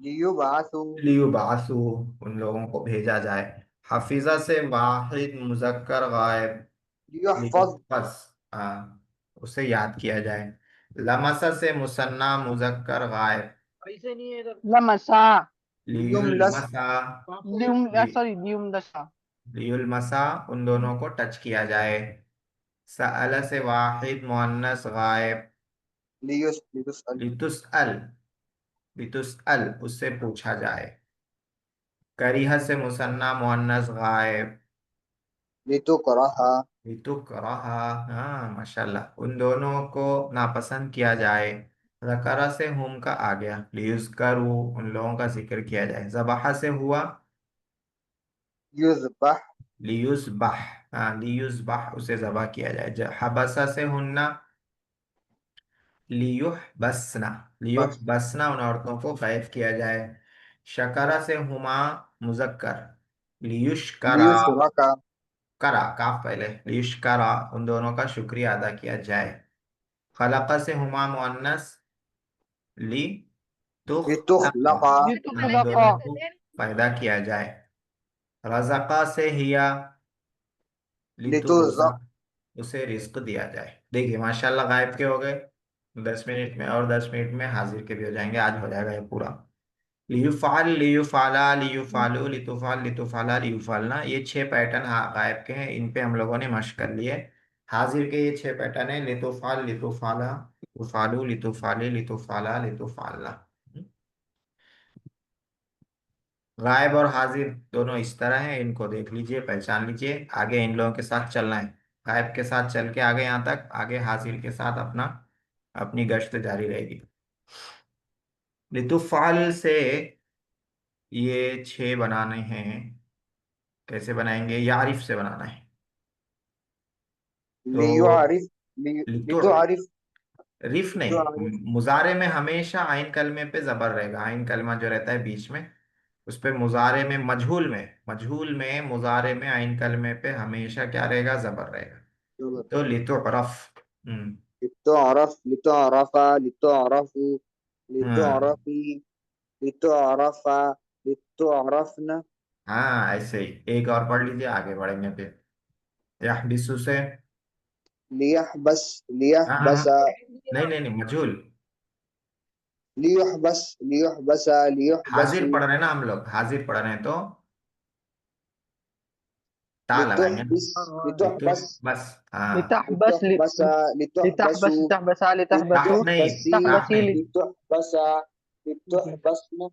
लियुबासु लियुबासु उन लोगों को भेजा जाए। हफीजा से वाहिद मुजक्कर गायब लियुहफज लियुहफस। हाँ, उसे याद किया जाए। लमसा से मुसन्ना मुजक्कर गायब ऐसे नहीं है इधर लमसा लियुमलस लियुलमसा। लियुम लि, सॉरी लियुम दशा लियुलमसा उन दोनों को टच किया जाए। सअल से वाहिद मुअन्नस गायब लियुसल लितुसअल। लितुसअल उससे पूछा जाए। करीह से मुसन्ना मुअन्नस गायब लितुकरहा लितुकरहा। हाँ, माशाल्लाह, उन दोनों को नापसंद किया जाए। ज़करा से हुम का आ गया, लियुज़करू उन लोगों का जिक्र किया जाए। ज़बह से हुआ युज़बह लियुज़बह। हाँ, लियुज़बह उसे ज़बह किया जाए। हबसा से हुन्ना लियुहबसना। बस लियुहबसना उन औरतों को कैद किया जाए। शकरा से हुमा मुजक्कर लियुशकरा। लियुशरका करा काफ पहले, लियुशकरा उन दोनों का शुक्रिया अदा किया जाए। खलका से हुमा मुअन्नस ली तुखलका। लितुखलका उन लितुखलका दोनों को पैदा किया जाए। रज़का से हिया लितुज़ लितुरज़क उसे रिस्क दिया जाए। देखिए माशाल्लाह, गायब के हो गए, 10 मिनट में, और 10 मिनट में हाजिर के भी हो जाएंगे, आज हो जाएगा ये पूरा। लियुफाल, लियुफाला, लियुफालू, लितुफाल, लितुफाला, लियुफालना, ये 6 पैटर्न गायब के हैं, इन पे हम लोगों ने मशक कर लिए। हाजिर के ये 6 पैटर्न है, लितुफाल, लितुफाला, लितुफालू, लितुफाली, लितुफाला, लितुफालना। गायब और हाजिर दोनों इस तरह हैं, इनको देख लीजिए, पहचान लीजिए, आगे इन लोगों के साथ चलना है। गायब के साथ चल के आगे यहाँ तक, आगे हाजिर के साथ अपना अपनी गश्त जारी रहेगी। लितुफाल से ये 6 बनाने हैं, कैसे बनाएंगे, यारिफ से बनाना है। लियो तो आरिफ, लितो, लितो आरिफ, रिफ लितो नहीं, आरिफ। मुजारे में हमेशा आइन कलमे पे जबर रहेगा, आइन कलमा जो रहता है बीच में, उस पे मुजारे में, मजहूल में मुजारे में आइन कलमे पे हमेशा क्या रहेगा, जबर रहेगा। तो लितो रफ। हम्म। लितो आरफ, लितो आरफा, लितो आरफू, लितो हाँ आरफी, लितो आरफा, लितो आरफना। हाँ, ऐसे ही एक और पढ़ लीजिए, आगे बढ़ेंगे फिर। यहबिसु से, लियह बस, हाँ लियह हाँ हाँ, बसा, नहीं नहीं नहीं, मजहूल। लियह बस, लियह बसा, लियह हाजिर बसू, पढ़ रहे हैं ना हम लोग, हाजिर पढ़ रहे हैं तो ता लितुह लगाएंगे ना। बिस, लितुह लितु बस, बस, हाँ। लितहबस लितुह बसा, लितुह बसू, लितहबस लितहबसा ताह लितहबसू नहीं, लितुह बसी, ताह लितहबसी नहीं, लितुह बसा, लितुह बसन।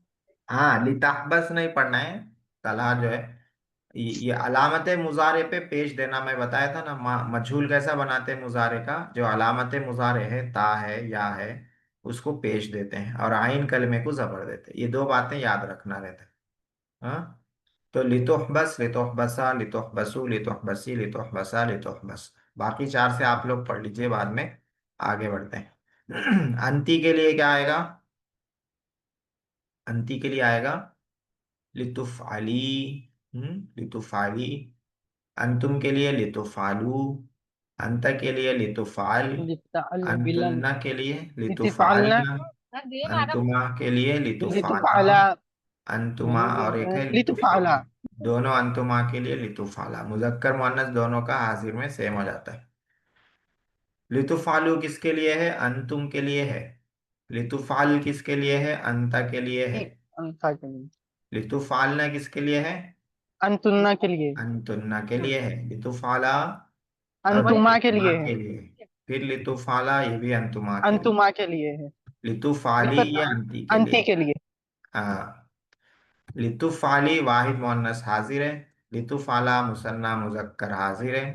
हाँ, लिताहबस नहीं पढ़ना है। तला जो है, ये अलामत मुजारे पे पेश देना, मैं बताया था ना, मजहूल कैसा बनाते हैं मुजारे का, जो अलामत मुजारे है, ता है, या है, उसको पेश देते हैं, और आइन कलमे को जबर देते हैं, ये 2 बातें याद रखना रहता है। हाँ, तो लितोहबस, लितोहबसा, लितोहबसू, लितोहबसी, लितोहबसा, लितोहबस, बाकी 4 से आप लोग पढ़ लीजिए, बाद में आगे बढ़ते हैं। अंती के लिए क्या आएगा, अंती के लिए आएगा लितुफ़अली, लितुफ़अली। अंतुम के लिए लितुफ़अलू, अंत के लिए लितुफ़अल, लितफअल बिलन अंतुन्ना के लिए लितफअलना लितुफ़अलना, अंतुमा के लिए लितुफ़अला, लितफअला अंतुमा और एक है लितुफ़अला। लितफअला दोनों अंतुमा के लिए लितुफ़अला, मुज़क्कर मुअन्नस दोनों का हाजिर में सेम हो जाता है। लितुफ़अलू किसके लिए है, अंतुम के लिए है। लितुफ़अल किसके लिए है, अंता के लिए है। अंता के लिए लितुफ़अलना किसके लिए है, अंतुन्ना के लिए अंतुन्ना के लिए है। लितुफ़अला अंतुमा के अंतुमा लिए है के लिए, फिर लितुफ़अला ये भी अंतुमा के लिए। अंतुमा के लिए है लितुफ़अली लिफत ये अंती के अंती लिए। के लिए हाँ, लितुफ़अली वाहिद मुअन्नस हाजिर है, लितुफ़अला मुसन्ना मुज़क्कर हाजिर है।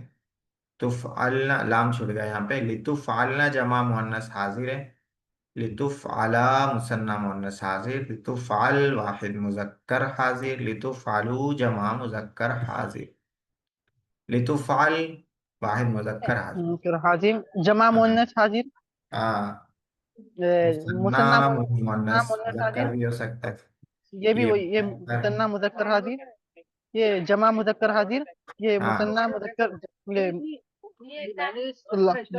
तुफ़अलना लाम छूट गया यहाँ पे, लितुफ़अलना जमा मुअन्नस हाजिर है, लितुफ़अला मुसन्ना मुअन्नस हाजिर, लितुफ़अल वाहिद मुज़क्कर हाजिर, लितुफ़अलू जमा मुज़क्कर हाजिर, लितुफ़अल वाहिद मुज़क्कर हाजिर। फिर हाजिर जमा हाँ मुअन्नस हाजिर हाँ, मुसन्ना मुसन्ना मुअन्नस मुअन्नस मुज़क्कर हाजिर भी हो सकता है। ये भी ये वही ये मुज़क्कर, मुसन्ना मुजक्कर हाजिर ये जमा मुजक्कर हाजिर ये हाँ, मुसन्ना मुजक्कर ये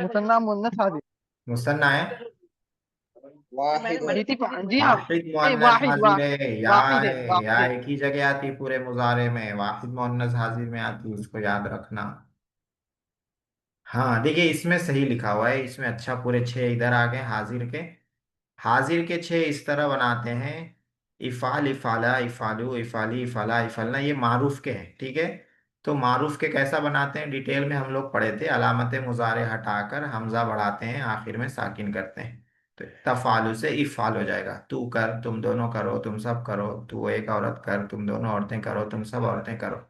मुसन्ना मुन्नस हाजिर मुसन्ना है, वाहिद है, जी हाँ वाहिद ये मुअन्नस वाहिद हाजिर है, या वाहिद है है, या वाहिद है एक ही जगह आती है पूरे मुजारे में, वाहिद मुअन्नस हाजिर में आती है, उसको याद रखना। हाँ देखिए, इसमें सही लिखा हुआ है, इसमें अच्छा, पूरे 6 इधर आ गए हाजिर के। हाजिर के 6 इस तरह बनाते हैं, इफ़ाल, इफ़ाला, इफ़ालू, इफ़ाली, इफ़ाला, इफ़ालना, ये मारूफ के हैं, ठीक है। तो मारूफ के कैसा बनाते हैं, डिटेल में हम लोग पढ़े थे, अलामत मुजारे हटाकर हमजा बढ़ाते हैं, आखिर में साकिन करते हैं। तो तफ़ालू से इफ़ाल हो जाएगा, तू कर, तुम दोनों करो, तुम सब करो, तू एक औरत कर, तुम दोनों औरतें करो, तुम सब औरतें करो,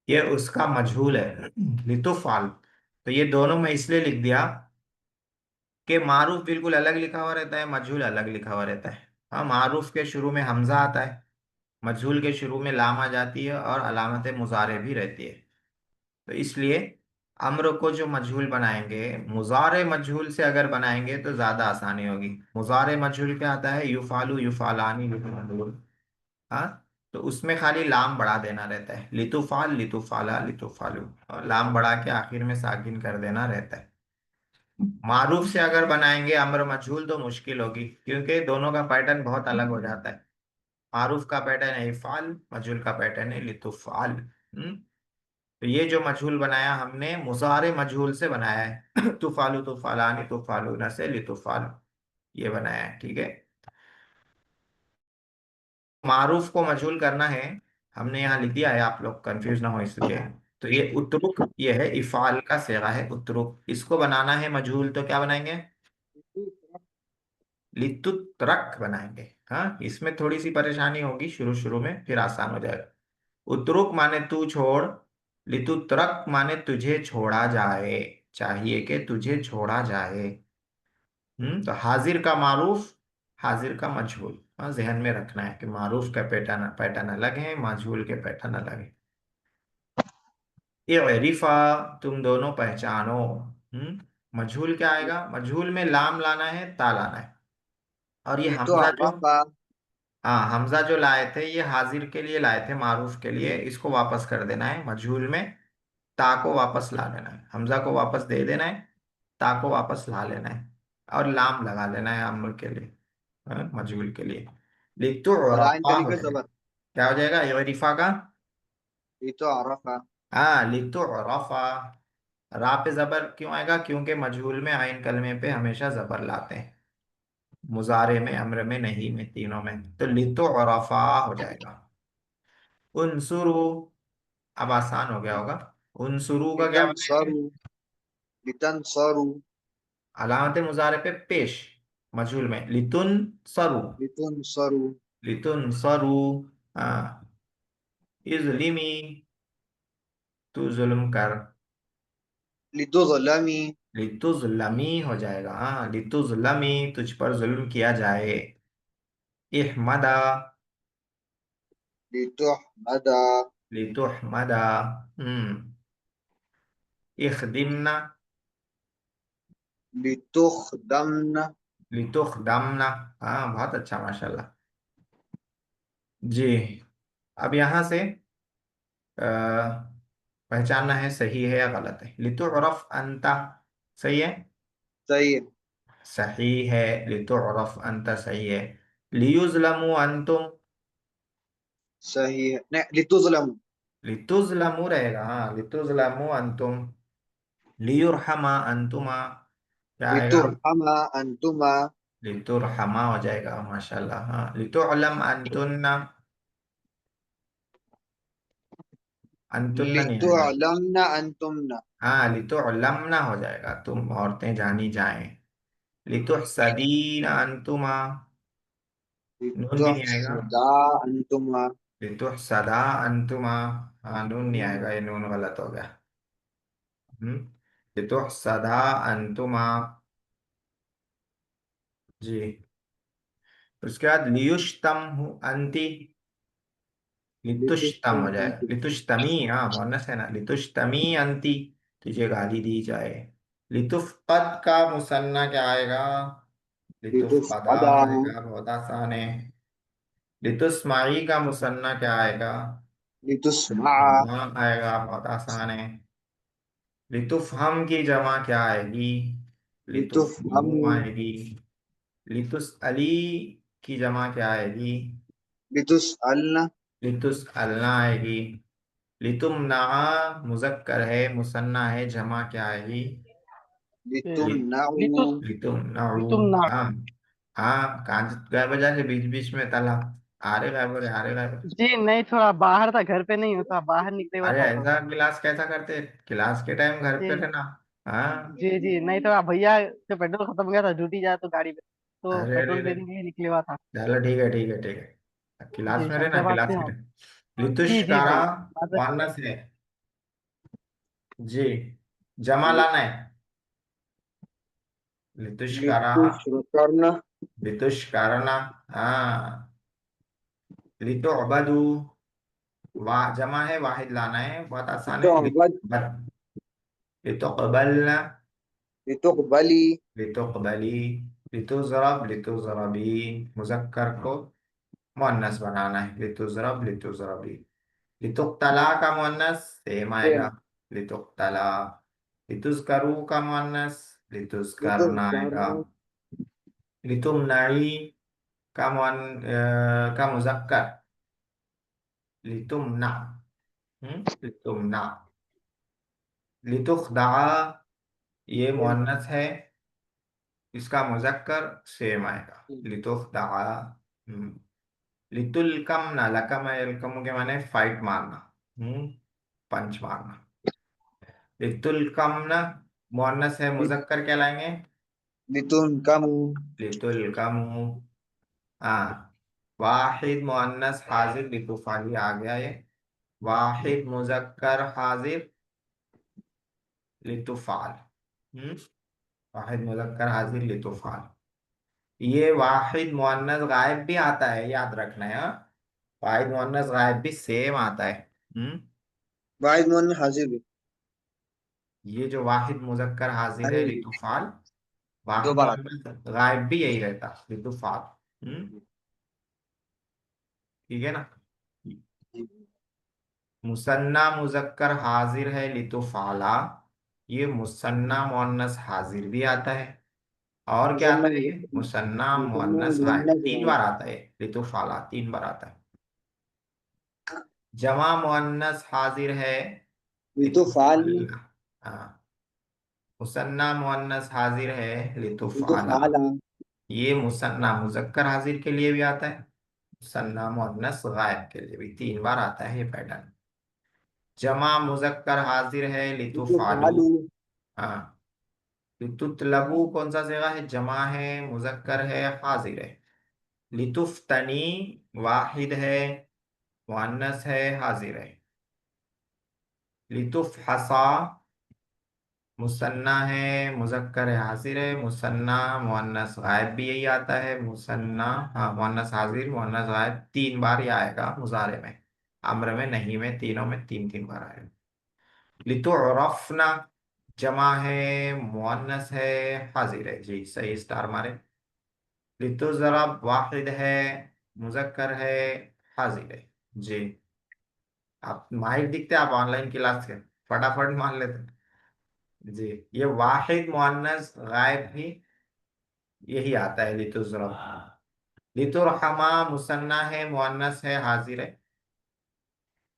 ये उसका मजहूल है, लितुफ़ाल। तो ये दोनों में इसलिए लिख दिया कि मारूफ बिल्कुल अलग लिखा हुआ रहता है, मजहूल अलग लिखा हुआ रहता है। हाँ, मारूफ के शुरू में हमजा आता है, मजहूल के शुरू में लाम आ जाती है, और अलामत मुजारे भी रहती है। तो इसलिए अम्र को जो मजहूल बनाएंगे, मुजारे मजहूल से अगर बनाएंगे तो ज्यादा आसानी होगी। मुजारे मजहूल क्या आता है, युफालू, युफालानी, युफालून। हाँ, तो उसमें खाली लाम बढ़ा देना रहता है, लितुफाल, लितुफाला, लितुफालू, और लाम बढ़ा के आखिर में साकिन कर देना रहता है। मारूफ से अगर बनाएंगे अम्र मजहूल तो मुश्किल होगी, क्योंकि दोनों का पैटर्न बहुत अलग हो जाता है। मारूफ का पैटर्न है इफ़ाल, मजहूल का पैटर्न है लितुफ़ाल। तो ये जो मजहूल बनाया हमने, मुजारे मजहूल से बनाया है। तुफ़ालू, तुफ़ालानी, तुफ़ालूना से लितुफ़ाल। ये बनाया है, ठीक है। मारूफ को मजहूल करना है, हमने यहाँ लिख दिया है, आप लोग कंफ्यूज ना हो इसलिए। तो ये उतरुक, ये है इफाल का सेगा है उतरुक, इसको बनाना है मजहूल तो क्या बनाएंगे? लितुत्रक बनाएंगे। हाँ, इसमें थोड़ी सी परेशानी होगी शुरू शुरू में, फिर आसान हो जाएगा। उतरुक माने तू छोड़, लितुत्रक माने तुझे छोड़ा जाए, चाहिए कि तुझे छोड़ा जाए। तो हाजिर का मारूफ, हाजिर का मजहूल। हाँ, जहन में रखना है कि मारूफ का पैटर्न पैटर्न अलग है, मजहूल के पैटर्न अलग है। इरिफा, तुम दोनों पहचानो। मजहूल क्या आएगा? मजहूल में लाम लाना है, ता लाना है। और ये हमजा जो, लितुअर्रफा। हाँ, हमजा जो लाए थे ये हाजिर के लिए लाए थे, मारूफ के लिए, इसको वापस कर देना है मजहूल में। ता को वापस ला लेना है, हमजा को वापस दे देना है, ता को वापस ला लेना है, और लाम लगा लेना है अम्र के लिए, मजहूल के लिए। लिख तो और आइन रफा हो तरीके जाएगा। जबर। क्या हो जाएगा इरिफा का? लितुअर्रफा। हाँ, लिख तो रफा। रा पे जबर क्यों आएगा? क्योंकि मजहूल में आइन कलमे पे हमेशा जबर लाते हैं, मुजारे में, अम्र में, नहीं में, तीनों में। तो लितो रफा हो जाएगा। उनसुरु, अब आसान हो गया होगा। उनसुरु का क्या लितन बनाएंगे? सरू। लितन सरू। अलामत मुजारे पे पेश, मजहूल में लितुन सरू, लितुन सरू। लितुन सरू। इजलिमी, तू जुल्म कर। लितुज़लमी। लितुजलमी हो जाएगा, हाँ, लितुजलमी, तुझ पर जुल्म किया जाए। इहमदा, लितुहमदा। लितुहमदा। इखदिमना, लितुखदमन। लितुखदमना। हाँ, बहुत अच्छा, माशाल्लाह। जी। अब यहाँ से पहचानना है सही है या गलत है। लितुरफ अंता, सही है? सही है। सही है, लितुरफ अंता सही है। लियुजलमु अंतुम, सही है, नहीं लितुज़लम। लितुजलमु रहेगा, हाँ, लितुजलमु अंतुम। लियुरहमा अंतुमा, क्या आएगा? लितुरहमा अंतुमा। लितुरहमा हो जाएगा, माशाल्लाह। हाँ, लितुअलम अंतुन्ना, अंतुन्ना नहीं आएगा। लितुअलमना अंतुमना। हाँ, लितुअलमना हो जाएगा, तुम औरतें जानी जाएं। लितुहसदीना अंतुमा, नून भी नहीं आएगा। लितुहसदा अंतुमा। लितुहसदा अंतुमा, हाँ, नून नहीं आएगा, ये नून गलत हो गया। हम्म लितुहसदा अंतुमा। जी। उसके बाद लियुश्तम हूँ अंति, लितुश्तम लितुश्तम हो जाएगा। अंति। लितुश्तमी, हाँ, मुअन्नस है ना, लितुश्तमी अंति, तुझे गाली दी जाए। लितुफ़क़द का मुसन्ना क्या आएगा? लितुफ़क़दा लितुफ़क़दा। आएगा, बहुत आसान है। लितुस्माई का मुसन्ना क्या आएगा? लितुस्मा। लितुस्मा आएगा, बहुत आसान है। लितुफ़हम की जमा क्या आएगी? लितुफ़हम। लितुफ़हिमु आएगी। लितुस अली की जमा क्या आएगी? लितुसअलना। लितुसअलना आएगी। लितुमना, मुजक्कर है, मुसन्ना है, जमा क्या आएगी? लि- लितुमनउ। लितुस लितुमनाउ। लितुमना। हाँ, हाँ, कांच गायब हो जाए बीच बीच में ताला, आ रहे गायब हो रहे, आ रहे गायब हो रहे। जी नहीं, थोड़ा बाहर था, घर पे नहीं होता, बाहर निकले हुआ अरे था तो। ऐसा क्लास कैसा करते? क्लास के टाइम घर पे जी रहना। हाँ। जी जी, नहीं, थोड़ा भैया से पेट्रोल खत्म हो गया था, ड्यूटी जाए तो गाड़ी पे, तो अरे अरे पेट्रोल अरे, लेने के लिए निकले हुआ था। चलो ठीक है, ठीक है, ठीक है, क्लास जी, में रहना, हैदराबाद से क्लास में हूँ। रहना। जी जी लितुश्कारा, भाई, बात है। मुअन्नस है। जी। जमा लाना है। लितुश्कारा, लितुश्रकरना। लितुश्कारना। हाँ। लितुअबदू, वाह जमा है, वाहिद लाना है, बहुत आसान है। लितुअबद। लितुकबलना, लितुकबली। लितुकबली। लितुजरब, लितुजरबी, मुजक्कर को मुअन्नस बनाना है, लितुजरब, लितुजरबी। लितुक्तला का मुअन्नस सेम आएगा, सेम। लितुक्तला। लितुज़करू का मुअन्नस, लितुज़करना आएगा। लितुज़करना। लितुमनई का का मुजक्कर, लितुमना। लितुमना। लितुखदा, ये मुअन्नस है, इसका मुजक्कर सेम आएगा, लितुफ्दा। लितुल कम ना, लकम है, लकम के माने फाइट मारना, पंच मारना। लितुल कम ना मुअन्नस है, मुजक्कर क्या लाएंगे? लितुनकमु। लितुल कम। हाँ, वाहिद मुअन्नस हाजिर लितुफाली आ गया ये। वाहिद मुजक्कर हाजिर लितुफाल। हम्म वाहिद मुजक्कर हाजिर लितुफाल। ये वाहिद मुअन्नस गायब भी आता है, याद रखना है, हाँ? वाहिद मुअन्नस गायब भी सेम आता है। हम्म वाहिद मोहन हाजिर भी। ये जो वाहिद मुजक्कर हाजिर है अरे लितुफाल, दो वाहिद बार आता मुअन्नस गायब भी यही रहता, लितुफाल। है। ठीक है ना? जी। मुसन्ना मुजक्कर हाजिर है लितुफाला, ये मुसन्ना मुअन्नस हाजिर भी आता है। और क्या मुसन्ना आता है? ये मुसन्ना मुसन्ना मुअन्नस गायब मुअन्नस तीन गायब। बार आता है, लितुफाला 3 बार आता है। जमा मुअन्नस हाजिर है लितुफाल। लितुफाला। हाँ, मुसन्ना मुअन्नस हाजिर है लितुफाला। लितुफाला। ये मुसन्ना मुजक्कर हाजिर के लिए भी आता है, मुसन्ना मुअन्नस गायब के लिए भी 3 बार आता है ये पैटर्न। जमा मुजक्कर हाजिर है लितुफालू। लितुफालु। हाँ, लितुतलबू कौन सा सेगा है? जमा है, मुजक्कर है, हाजिर है। लितुफ्तनी वाहिद है, मुअन्नस है, हाजिर है। लितुफहसा मुसन्ना है, मुजक्कर है, हाजिर है। मुसन्ना मुअन्नस गायब भी यही आता है, मुसन्ना, हाँ, मुअन्नस हाजिर मुअन्नस गायब 3 बार ही आएगा मुजारे में। अम्र में, नहीं में, तीनों में 3 3 बार आएगा। लितुअरफना जमा है, मुअन्नस है, हाजिर है। जी सही, स्टार मारे। लितुज़रब वाहिद है, मुजक्कर है, हाजिर है। जी, आप माहिर दिखते, आप ऑनलाइन क्लास के फटाफट मान लेते। जी, ये वाहिद मुअन्नस गायब भी यही आता है, लितुज़रब। लितुरहमा मुसन्ना है, मुअन्नस है, हाजिर है।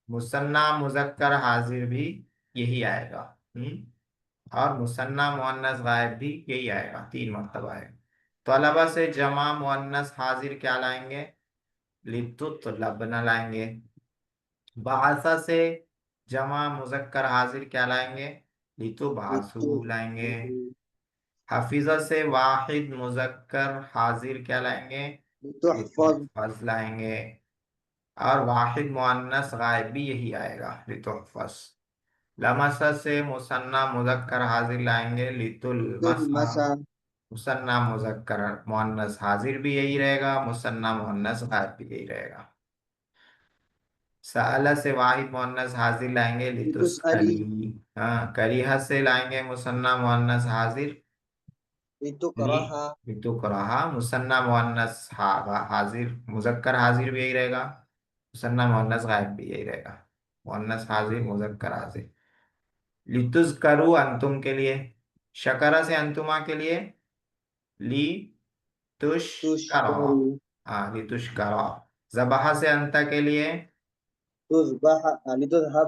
मुसन्ना मुजक्कर हाजिर भी यही आएगा। और मुसन्ना मुअन्नस गायब भी यही आएगा, 3 मरतबा आएगा। तलबा से जमा मुअन्नस हाजिर क्या लाएंगे? लितुतलबना लाएंगे। बासा से जमा मुजक्कर हाजिर क्या लाएंगे? लितु लितुबासु लाएंगे। हफीजा से वाहिद मुजक्कर हाजिर क्या लाएंगे? लितुहफज। लितुहफज लाएंगे। और वाहिद मुअन्नस गायब भी यही आएगा, लितुहफज। लमसा से मुसन्ना मुजक्कर हाजिर लाएंगे, लितुलमसा। लितुलमसा। मुसन्ना मुजक्कर मुअन्नस हाजिर भी यही रहेगा, मुसन्ना मुअन्नस गायब भी यही रहेगा। साला से वाहिद मुअन्नस हाजिर लाएंगे, लितुसअली। लितुसअली। हाँ, करीहा से लाएंगे मुसन्ना मुअन्नस हाजिर, ली। लितुकरहा। लितुकरहा मुसन्ना मुअन्नस हाजिर मुजक्कर हाजिर भी यही रहेगा, मुसन्ना मुअन्नस गायब भी यही रहेगा। मुअन्नस हाजिर मुजक्कर हाजिर। लितुज़करू अंतुम के लिए। शकरा से अंतुमा के लिए ली तुष्करा। तुशकरू। हाँ, लितुष्करा। जबहा से अंता के लिए तुज़बह। लितुज़बह।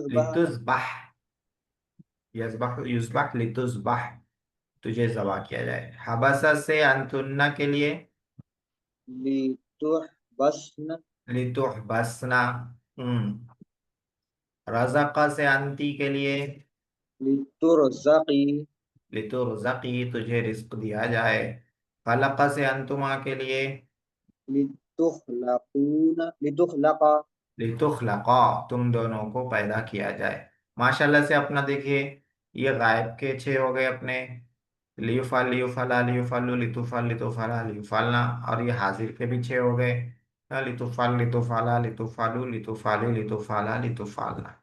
लितुज़बह। यज़बह युज़बह लितुज़बह, तुझे जबा किया जाए। हबसा से अंतुन्ना के लिए लितुहबस्न। लितुहबसना। रज़क़ से अंती के लिए लितुरज़क़ी। लितुरज़क़ी, तुझे रिस्क दिया जाए। खलक़ से अंतुमा के लिए लितुखलका। लितुखलक़ा, तुम दोनों को पैदा किया जाए। माशाल्लाह से अपना देखिए, ये गायब के 6 हो गए अपने। लियुफल लियुफला लियुफलु लितुफल लितुफला लियुफलना। और ये हाजिर के भी 6 हो गए। लितुफल लितुफला लितुफलु लितुफालि लितुफाला लितुफालना।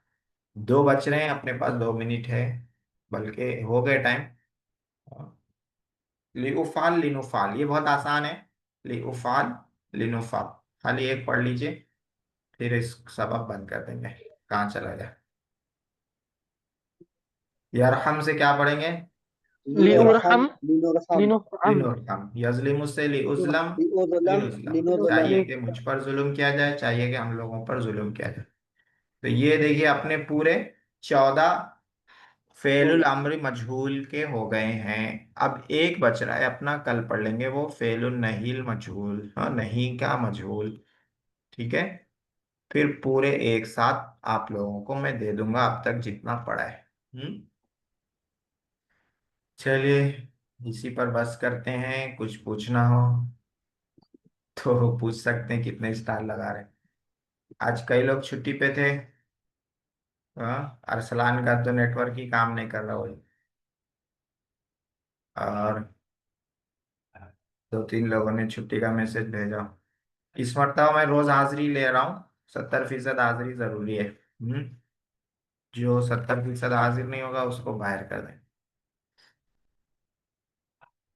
2 बच रहे हैं अपने पास, 2 मिनट है, बल्कि हो गए टाइम। लिउफाल लिनुफाल, ये बहुत आसान है। लिउफाल लिनुफाल, खाली एक पढ़ लीजिए, फिर इस सबक बंद कर देंगे। कहाँ चला गया? यरहम से क्या पढ़ेंगे? लिनुरहम। लिउरहम लिनुरहम। लिनुरहम लिनुरहम। यजलिमु से लिउजलम। लिउज़लम। लिनुजलम, लिनुज़लम। चाहिए कि मुझ पर जुल्म किया जाए, चाहिए कि हम लोगों पर जुल्म किया जाए। तो ये देखिए अपने पूरे 14 फेलुल अम्र मजहूल के हो गए हैं। अब एक बच रहा है अपना, कल पढ़ लेंगे वो फेलुल नहील मजहूल, हाँ नहीं का मजहूल। ठीक है, फिर पूरे एक साथ आप लोगों को मैं दे दूंगा अब तक जितना पड़ा है। चलिए, इसी पर बस करते हैं। कुछ पूछना हो तो पूछ सकते हैं। कितने स्टार लगा रहे हैं? आज कई लोग छुट्टी पे थे। हाँ, अरसलान का तो नेटवर्क ही काम नहीं कर रहा वही। और दो तीन लोगों ने छुट्टी का मैसेज भेजा। इस मरतबा मैं रोज हाजिरी ले रहा हूँ। 70% हाजिरी जरूरी है। जो 70% हाजिर नहीं होगा उसको बाहर कर दें।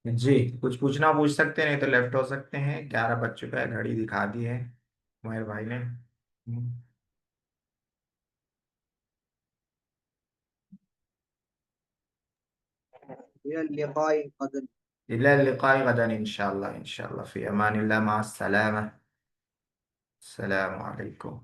जी, कुछ पूछना पूछ सकते हैं, नहीं तो लेफ्ट हो सकते हैं। 11 बज चुका है, घड़ी दिखा दी है मेरे भाई ने। इला लिकाई गदन। इला लिकाई गदन इंशाल्लाह, इंशाल्लाह, फी अमानिल्लाह, मा अस्सलामा। अस्सलामु अलैकुम।